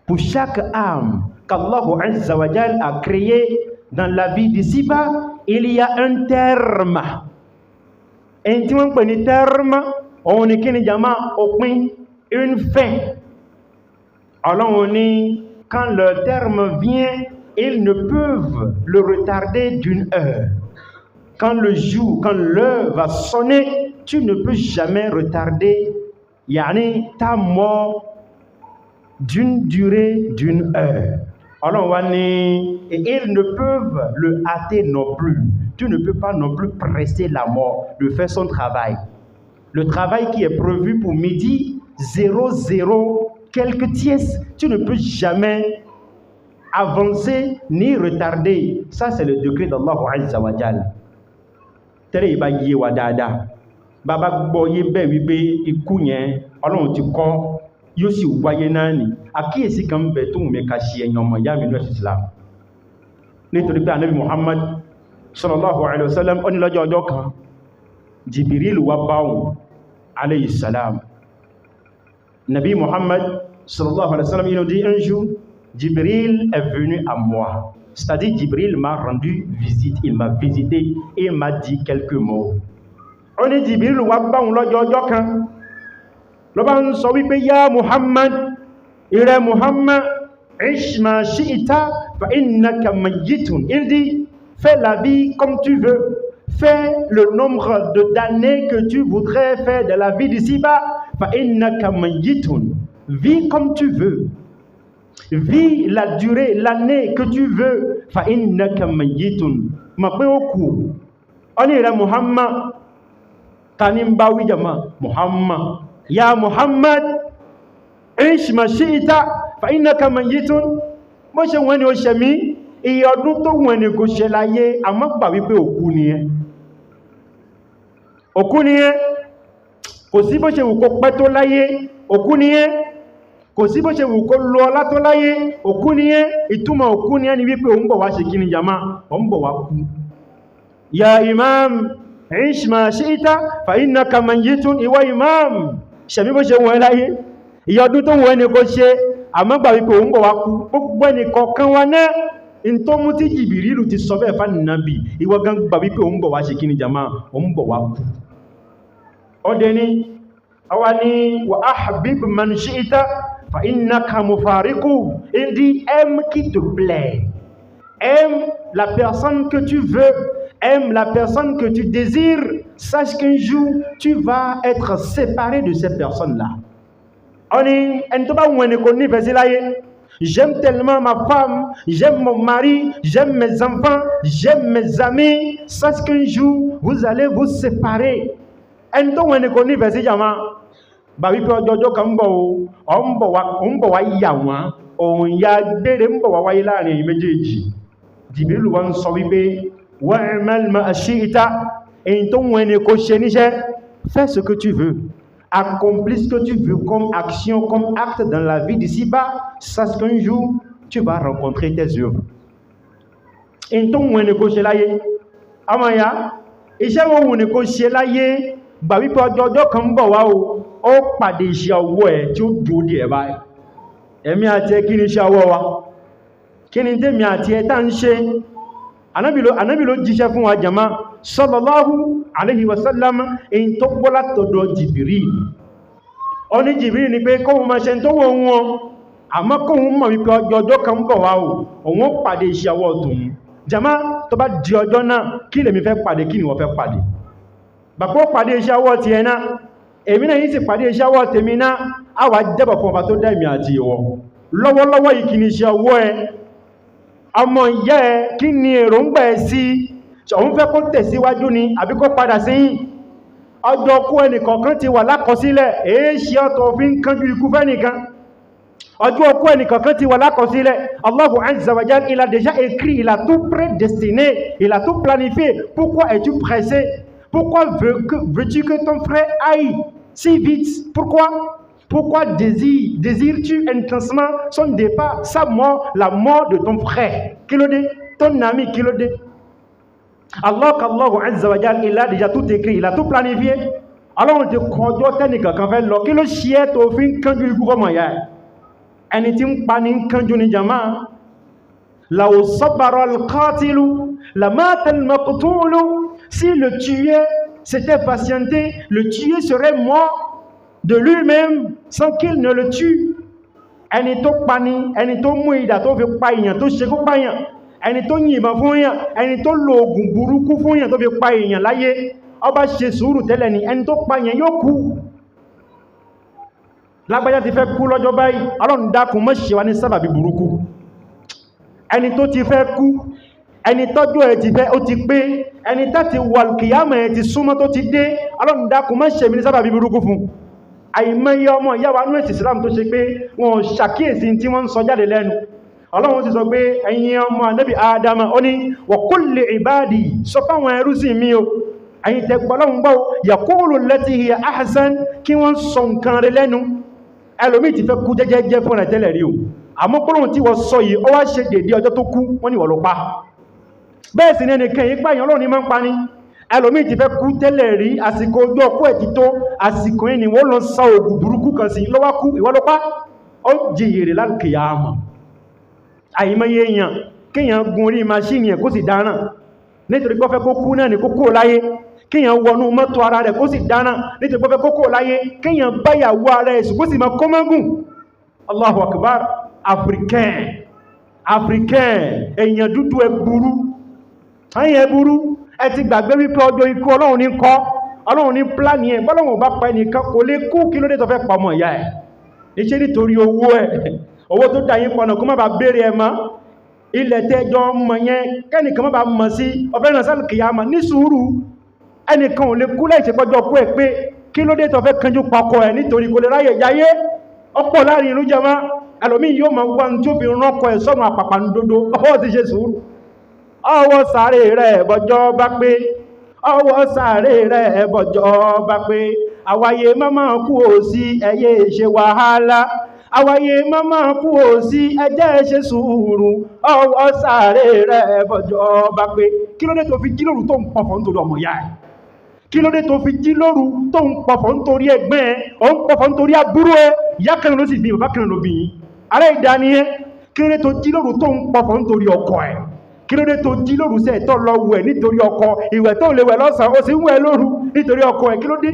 pour chaque âme qu'Allah azza wa jal a créé dans la vie d'ici-bas, il y a un terme. Et tu m'as dit terme, on est qu'un jama òpin, une fin. Alors on est, quand le terme vient, ils ne peuvent le retarder d'une heure. Quand le jour, quand l'heure va sonner, tu ne peux jamais retarder yani ta mort d'une durée d'une heure. Alors on et ils ne peuvent le hâter non plus. Tu ne peux pas non plus presser la mort de faire son travail. Le travail qui est prévu pour midi 00 quelques tiers, tu ne peux jamais avancer ni retarder. Ça c'est le degré d'Allah azza wa jal. Tere iba yé wa dáadáa. Baba gbọ́ yé bẹ́ẹ̀ wípé ikú yẹn Ọlọ́run ti kọ́ yóò sì wáyé náà ni. Àkíyèsí kan bẹ tó wùmí ká ṣe ẹ̀yàn ọmọ ìyá mi lọ́sí Islam. Nítorí pé Ànábì Muhammad sallallahu alayhi wa sallam ó ní lọ́jọ́ ọjọ́ kan Jibril wá bá òun alayhi salam. Nabi Muhammad sallallahu alayhi wa sallam, il nous dit un jour, Jibril est venu à moi. C'est-à-dire Jibril m'a rendu visite, il m'a visité et il m'a dit quelques mots. On dit Jibril wá bá òun lọ́jọ́ ọjọ́ kan. Ló bá ń sọ wípé ya Muhammad, ire Muhammad, ish ma shi'ita fa innaka mayyitun. Il dit, fais la vie comme tu veux. Fais le nombre d'années que tu voudrais faire de la vie d'ici-bas. Fa innaka mayyitun. Vis comme tu veux. Vis la durée, l'année que tu veux. Fa innaka mayyitun. Ma pe oku. Oni ire Muhammad. Tanimba wijama Muhammad. Ya Muhammad, ish ma shi'ita fa innaka mayyitun. Mo ṣe wọ́n ni ó ṣe mí, iye ọdún tó wọ́n ni kò ṣe láyé, àmọ́ gbà wípé òkú ni ẹ́. Òkú ni ẹ́, kò sí bó ṣe wù kó pẹ́ tó láyé, òkú ni ẹ́. Kò sí bó ṣe wù kó lọ ọlá tó láyé, òkú ni ẹ́. Ìtumọ̀ òkú ni ẹ́ ni wípé òun bọ̀ wá ṣe kíni jama, òun bọ̀ wá kú. Ya Imam, ish ma shi'ita fa innaka mayyitun. Ìwọ Imam, ṣẹ̀mí bó ṣe wọ́n láyé, ìyà ọdún tó wọ́n ni kò ṣe, àmọ́ gbà wípé òun bọ̀ wá kú. Gbogbo ẹni kọ̀ọ̀kan wa náà in tó mú tí Jìbìrìlù ti sọ bẹ́ẹ̀ fún Nàbí, ìwọ gan gbà wípé òun bọ̀ wá ṣe kíni jama, òun bọ̀ wá kú. Ọdẹ ni àwa ni wa ahbib man shi'ita fa innaka mufariqu. Il dit aime qui te plaît, aime la personne que tu veux, aime la personne que tu désires. Sache qu'un jour tu vas être séparé de cette personne-là. On est en tout cas où on est connu j'aime tellement ma femme, j'aime mon mari, j'aime mes enfants, j'aime mes amis. Sache qu'un jour vous allez vous séparer. En tout cas où on est connu jama. Babi pe ojojo kan bo o nbo wa ya won ohun ya gbere nbo wa wáyé láàrin méjèèjì. Jibril wá ń sọ wípé wa'mal ma ashita en tó wọ́n ni kó ṣe níṣẹ́, fais ce que tu veux, accomplis ce que tu veux comme action, comme acte dans la vie d'ici-bas. Sache qu'un jour tu vas rencontrer tes œuvres. En tó wọ́n ni kó ṣe láyé amaya iṣẹ́ wo wọ́n ni kó ṣe láyé babi pe ojojo kan bọ̀ wá ó pàdé iṣẹ́ ọwọ́ ẹ̀ tí ó dúró ẹ̀ báyìí. Èmi àti ẹ kí ni iṣẹ́ ọwọ́ wa? Kí ni tèmi àti ẹ tá ń ṣe? Ànábì ló jíṣẹ́ fún wa jama sallallahu alayhi wa sallam in tó gbọ́ látọ̀dọ̀ Jibril. Ó ní Jibril ni pé kóhun máa ṣe tó wọ́n wọn àmọ́ kóhun mọ̀ wípé ọjọ́ kan bọ̀ wá òun ó pàdé iṣẹ́ ọwọ́ tòun. Jama tó bá di ọjọ́ náà kí lèmi fẹ́ pàdé, kí ni wọ́n fẹ́ pàdé? Bàbá ó pàdé iṣẹ́ ọwọ́ ti ẹ náà, èmi náà yìí sì pàdé iṣẹ́ ọwọ́ tèmi náà, a wà jẹ́bọ̀ fún ọba tó dá èmi àti ìwọ. Lọ́wọ́lọ́wọ́ yìí kí ni iṣẹ́ ọwọ́ ẹ? Ọmọ ìyá ẹ kí ni èròǹgbà ẹ sí? Òun fẹ́ kó tẹ̀síwájú ni àbí kó padà sẹ́yìn? Ọjọ́ kú ẹnìkọ̀ọ̀kan ti wà lákọsílẹ̀, èé ṣe ọ̀tọ̀ fi ń kánjú ikú fẹ́nìkan. Ọjọ́ kú ẹnìkọ̀ọ̀kan ti wà lákọsílẹ̀. Allahu Azza wa Jalla, il a déjà écrit, il a tout prédestiné, il a tout planifié. Pourquoi es-tu pressé? Pourquoi veux-tu que ton frère aille si vite? Pourquoi désires-tu intensement son départ, sa mort, la mort de ton frère? Qui le dit? Ton ami qui le dit? Allah Azza wa Jalla, il a déjà tout écrit, il a tout planifié. Alors on te croit technique quand fait lo, qui le chien au fin quand du gouvernement ya. Anything planning quand du jama. La sabara al-qatilu, la mata al-maqtulu. Si le tué s'était patienté, le tué serait mort de lui-même sans qu'il ne le tue. Ẹni tó pani, ẹni tó mú idà tó fi pa èèyàn tó ṣekú pa èèyàn, ẹni tó yìnbọn fún èèyàn, ẹni tó lo oògùn burúkú fún èèyàn tó fi pa èèyàn láyé, ó bá ṣe sùúrù tẹ́lẹ̀ ni ẹni tó pa èèyàn yóò kú. Lágbájá ti fẹ́ kú lọ́jọ́ báyìí, Ọlọ́run dákun má ṣe wá ní sábàbí burúkú. Ẹni tó ti fẹ́ kú, ẹni tọ́jú ẹ̀ ti fẹ́ ó ti pé, ẹni tá ti wà kìyàmọ̀ ẹ̀ ti súnmọ́ tó ti dé, Ọlọ́run dákun má ṣe mí ní sábàbí burúkú fún. Àìmọye ọmọ ìyá wa nínú ẹ̀sìn Islam tó ṣe pé wọn ṣàkíyèsí tí wọ́n ń sọ jáde lẹ́nu. Ọlọ́run ti sọ pé ẹ̀yin ọmọ Ànábì Ádámà, ó ní wa qul li ibadi, sọ fáwọn ẹrú sí mi o, ẹ̀yin tẹ́ gbọ́ Ọlọ́run gbọ́ yaqulu allati hiya ahsan, kí wọ́n sọ nǹkan rẹ̀ lẹ́nu. Ẹlòmíì ti fẹ́ kú jẹ́jẹ́jẹ́ fún rẹ̀ tẹ́lẹ̀ rí o, àmọ́ gbólóhùn tí wọ́n sọ yìí ó wá ṣe dédé ọjọ́ tó kú, wọ́n ní wọ́n ló pa. Bẹ́ẹ̀ sì ni ẹnìkan yìí pààyàn Ọlọ́run ní máa ń pa ni. Ẹlòmíì ti fẹ́ kú tẹ́lẹ̀ rí, àsìkò ojú ọkú ẹ̀ ti tó, àsìkò yìí ni wọ́n lọ sa oògùn burúkú kan sí lọ́wọ́ kú, ìwọ ló pa, ó jìyèrè lálùkìyámà. Àìmọye èèyàn kéèyàn gun orí maṣíìnì ẹ̀ kó sì dáràn nítorí pé ó fẹ́ kó kú náà ní kókó láyé, kéèyàn wọnú mọ́tò ara rẹ̀ kó sì dáràn nítorí pé ó fẹ́ kókó láyé, kéèyàn báyàwó ara ẹ̀ sùn kó sì máa kó mọ́gùn. Allahu Akbar. Africain èèyàn dúdú ẹ burú, ayé ẹ burú, ẹ ti gbàgbé wípé ọjọ́ ikú Ọlọ́run ní kọ́, Ọlọ́run ní pláni ẹ̀, bọ́lọ́run bá pa ẹnìkan kò lè kú, kí ló dé tó fẹ́ pa ọmọ ìyá ẹ̀? Níṣẹ́ nítorí owó ẹ̀, owó tó dá yín pọ̀nà kó má bàa béèrè ẹ̀ mọ́, ilẹ̀ tẹ́jọ mọ̀ yẹn kẹ́nìkan má bàa mọ̀ sí ọ̀fẹ́ náà sálù kìyàmà. Ní sùúrù, ẹnìkan ò lè kú láì ṣe pọ́jọ́ kú ẹ̀ pé kí ló dé tó fẹ́ kanjú pakọ ẹ̀ nítorí kò lè ráyè jáyé. Ọ̀pọ̀ láàrin ìlú jẹma, ẹlòmíì yóò máa wá tí ó fi rọ́kọ ẹ̀ sọ́nà àpàpàǹdodo, ọwọ́ ti ṣe sùúrù. Ọwọ́ sáré rẹ̀ bọ́jọ́ bá pé, ọwọ́ sáré rẹ̀ bọ́jọ́ bá pé, àwáyé máma kú ò sí ẹyẹ ṣe wàhálà, àwáyé máma kú ò sí ẹjẹ́ ṣe sùúrù, ọwọ́ sáré rẹ̀ bọ́jọ́ bá pé. Kí ló dé tó fi jí lóru tó ń pọ̀fọ̀ nítorí ọmọ ìyá ẹ̀? Kí ló dé tó fi jí lóru tó ń pọ̀fọ̀ nítorí ẹgbẹ́ ẹ̀, ó ń pọ̀fọ̀ nítorí àbúrò ẹ̀? Ìyá kan ló sì bí, bàbá kan ló bí yín. Ará ìdání ẹ́, kí ló dé tó jí lóru tó ń pọ̀fọ̀ nítorí ọkọ ẹ̀? Kí ló dé tó jí lóru sẹ́ tó lọ wẹ̀ nítorí ọkọ, ìwẹ̀ tó lè wẹ̀ lọ́sàn-án ó sì ń wẹ̀ lóru nítorí ọkọ ẹ̀? Kí ló dé?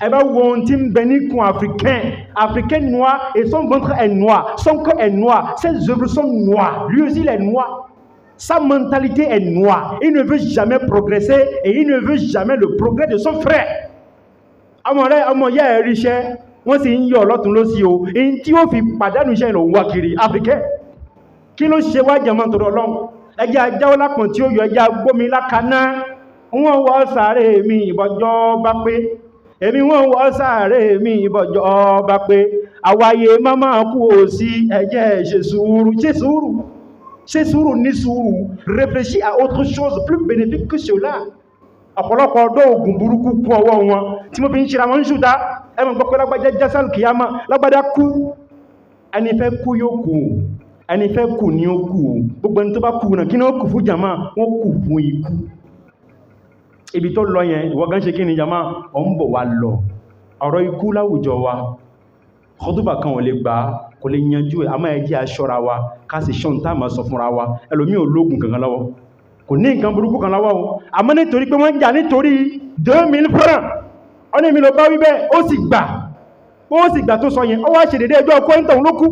Ẹ bá wo ohun tí ń bẹ níkùn Africain noir, et son ventre est noir, son corps est noir, ses œuvres sont noires, lui aussi il est noir. Sa mentalité est noire. Il ne veut jamais progresser et il ne veut jamais le progrès de son frère. Ọmọ ìyá ẹ̀ ríṣẹ́, wọ́n sì ń yọ lọ́tún lósì o èyí tí ó fi pàdánù iṣẹ́ ìlò wà kiri Áfíríkẹ́ kí ló ṣe wá jẹmọ́ tó Ọlọ́run ẹjẹ́ ajáwó lápọ̀n tí ó yọ ẹjẹ́ agbómi lákaná wọ́n wọ́ sàárè mi ìbọjọ́ bá pé èmi wọ́n wọ́ sàárè mi ìbọjọ́ bá pé àwáyé máma kú ò sí ẹjẹ́ ṣe sùúrù ní sùúrù réfléchis à autre chose plus bénéfique que cela ọ̀pọ̀lọpọ̀ ọdọ́ ogun burúkú kú ọwọ́ wọn tí mo fi ń ṣíra wọn ń ṣùdá ẹmọ gbọ́pẹ́ lágbàjá jásàl kìyàmá lágbàjá kú ẹni fẹ́ kú yóò kú ẹni fẹ́ kú ní ó kú gbogbo ẹni tó bá kú náà kí ní ó kú fún jama wọ́n kú fún ikú ibi tó lọ yẹn ìwọ́gán ṣe kí ni jama ọ ń bọ̀ wá lọ ọ̀rọ̀ ikú láwùjọ wa khutuba kan ò lè gbà kò lè yanjú ẹ̀ àmọ́ ẹ jẹ́ aṣọ́ra wa ká sì ṣọ́n tá máa sọ fúnra wa ẹlòmí ò lóògùn kankan lọ́wọ́ kò ní nǹkan burúkú kan lọ́wọ́ o àmọ́ nítorí pé wọ́n jà nítorí 2000 francs ọ́nà mi lọ bá wí bẹ́ẹ̀ ó sì gbà tó sọ yẹn ó wá ṣe dédé ẹjọ́ ọkọ̀ ìtàn ló kú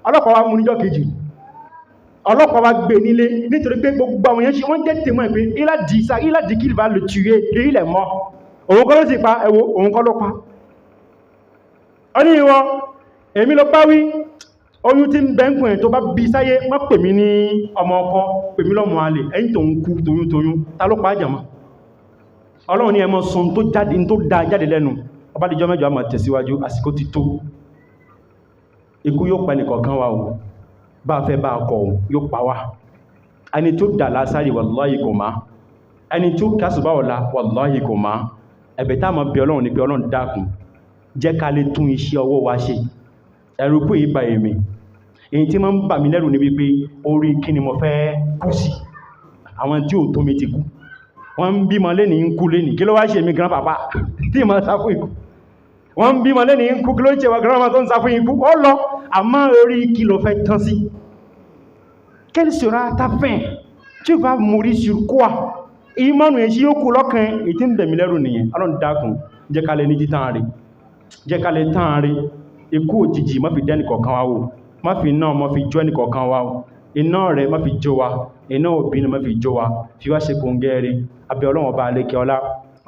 ọlọ́pàá wa mú níjọ́ kejì ọlọ́pàá wa gbé nílé nítorí pé gbogbo àwọn yẹn ṣe wọ́n jẹ́ tèmọ́ ìpé il a dit qu'il va le tuer et il est mort òun kọ́ ló sì pa ẹwọ òun kọ́ ló pa ọ ní ìwọ èmi ló bá wí oyún tí ń bẹ́ǹkùn ẹ̀ tó bá bí sáyé má pè mí ní ọmọ ọkọ pè mí lọ́mọ alè ẹ̀yìn tó ń kú toyún ta ló pa àjàmá Ọlọ́run ní ẹmọ sọ tó dá jáde lẹ́nu ọba dìjọ́ mẹ́jọ àmà tẹ̀síwájú àsìkò ti tó ikú yóò pa ẹnìkọ̀ọ̀kan wa o bá fẹ́ bá kọ̀ yóò pa wá ẹni tó dà lásàrì wàláhì kò má ẹni tó kásùbá ọ̀la wàláhì kò má ẹ̀bẹ̀ tá mọ̀ bí Ọlọ́run ní pé Ọlọ́run dákun jẹ́ ká lè tún iṣẹ́ ọwọ́ wa ṣe ẹ̀rù kú ìbà èmì èyí tí ma ń bà mí lẹ́rù ní wípé orí kí ni mo fẹ́ kú sí àwọn tí ò tó mi ti kú wọ́n ń bímọ lẹ́ni ń kú lẹ́ni kí ló wá ṣe mi gran papa tí ma sá fún ikú wọ́n ń bímọ lẹ́ni ń kú kí ló ń ṣe wà gran papa tó ń sá fún ikú ó lọ àmọ́ orí kí ló fẹ́ tán sí quelle sera ta fin tu vas mourir sur quoi ìmọ̀nù èṣí yóò kú lọ́kàn èyí tí ń bẹ̀ mí lẹ́rù nìyẹn Ọlọ́run dákun jẹ́ ká lè ní títàn rí jẹ́ ká lè tán rí ikú òjijì má fi dẹ́nì kọ̀ọ̀kan wá wò má fi iná má fi jó ẹnì kọ̀ọ̀kan wá wò iná rẹ̀ má fi jó wa iná òbí má fi jó wa fi wá ṣe kòǹgẹ́rẹ́ abẹ́ Ọlọ́run ọba àlékẹ́ ọlá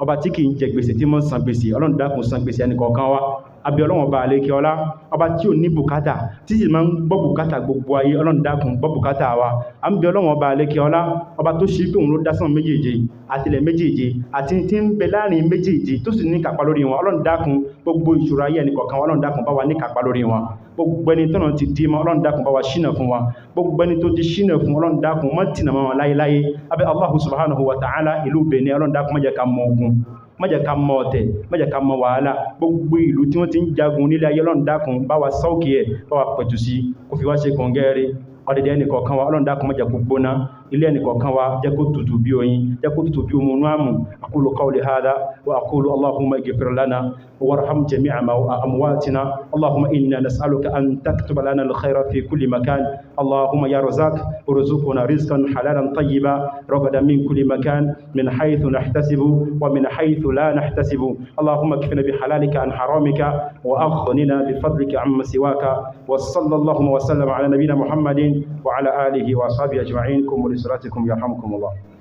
ọba tí kìí jẹ gbèsè tí mọ́ san gbèsè Ọlọ́run dákun san gbèsè ẹnì kọ̀ọ̀kan wá abẹ́ Ọlọ́run ọba àlékẹ́ ọlá ọba tí ò ní bùkátà tí sì máa ń gbọ́ bùkátà gbogbo ayé Ọlọ́run dákun gbọ́ bùkátà wa àbẹ́ Ọlọ́run ọba àlékẹ́ ọlá ọba tó ṣe pé òun ló dásán méjèèjì àtìlẹ̀ méjèèjì àti tí ń bẹ láàrin méjèèjì tó sì ní kápá lórí wọn Ọlọ́run dákun gbogbo ìṣòro ayé ẹnì kọ̀ọ̀kan Ọlọ́run dákun bá wa ní kápá lórí wọn gbogbo ẹni tọ́nà ti dí ma Ọlọ́run dákun bá wa ṣínà fún wa gbogbo ẹni tó ti ṣínà fún Ọlọ́run dákun mọ́ tìnà mọ́ láyéláyé abẹ́ Allahu subhanahu wa ta'ala ìlú Benin Ọlọ́run dákun má jẹ́ ká mọ ogun má jẹ́ ká mọ ọ̀tẹ̀ má jẹ́ ká mọ wàhálà gbogbo ìlú tí wọ́n ti ń jagun nílé ayé Ọlọ́run dákun bá wa sáùkì ẹ̀ bá wa pẹ̀tù sí kó fi wá ṣe kọ̀ǹgẹ́rẹ́ ọdẹ̀dẹ̀ ẹnìkọ̀ọ̀kan wa Ọlọ́run dákun má jẹ́ kó gbóná ilé ẹnìkọ̀ọ̀kan wa jẹ́ kó tutù bí oyin jẹ́ kó tutù bí omi àmù aqulu qawli hadha wa aqulu Allahumma ighfir lana warham jami'a amwatina Allahumma inna nas'aluka an taktuba lana al-khayra fi kulli makan Allahumma ya Razzaq urzuqna rizqan halalan tayyiban ragadan min kulli makan min haythu nahtasibu wa min haythu la nahtasibu Allahumma kfina bi halalika an haramika wa aghnina bi fadlika amma siwaka wa sallallahu wa sallama ala nabiyyina Muhammadin wa ala alihi wa ashabihi ajma'in kum li salatikum yarhamkumullah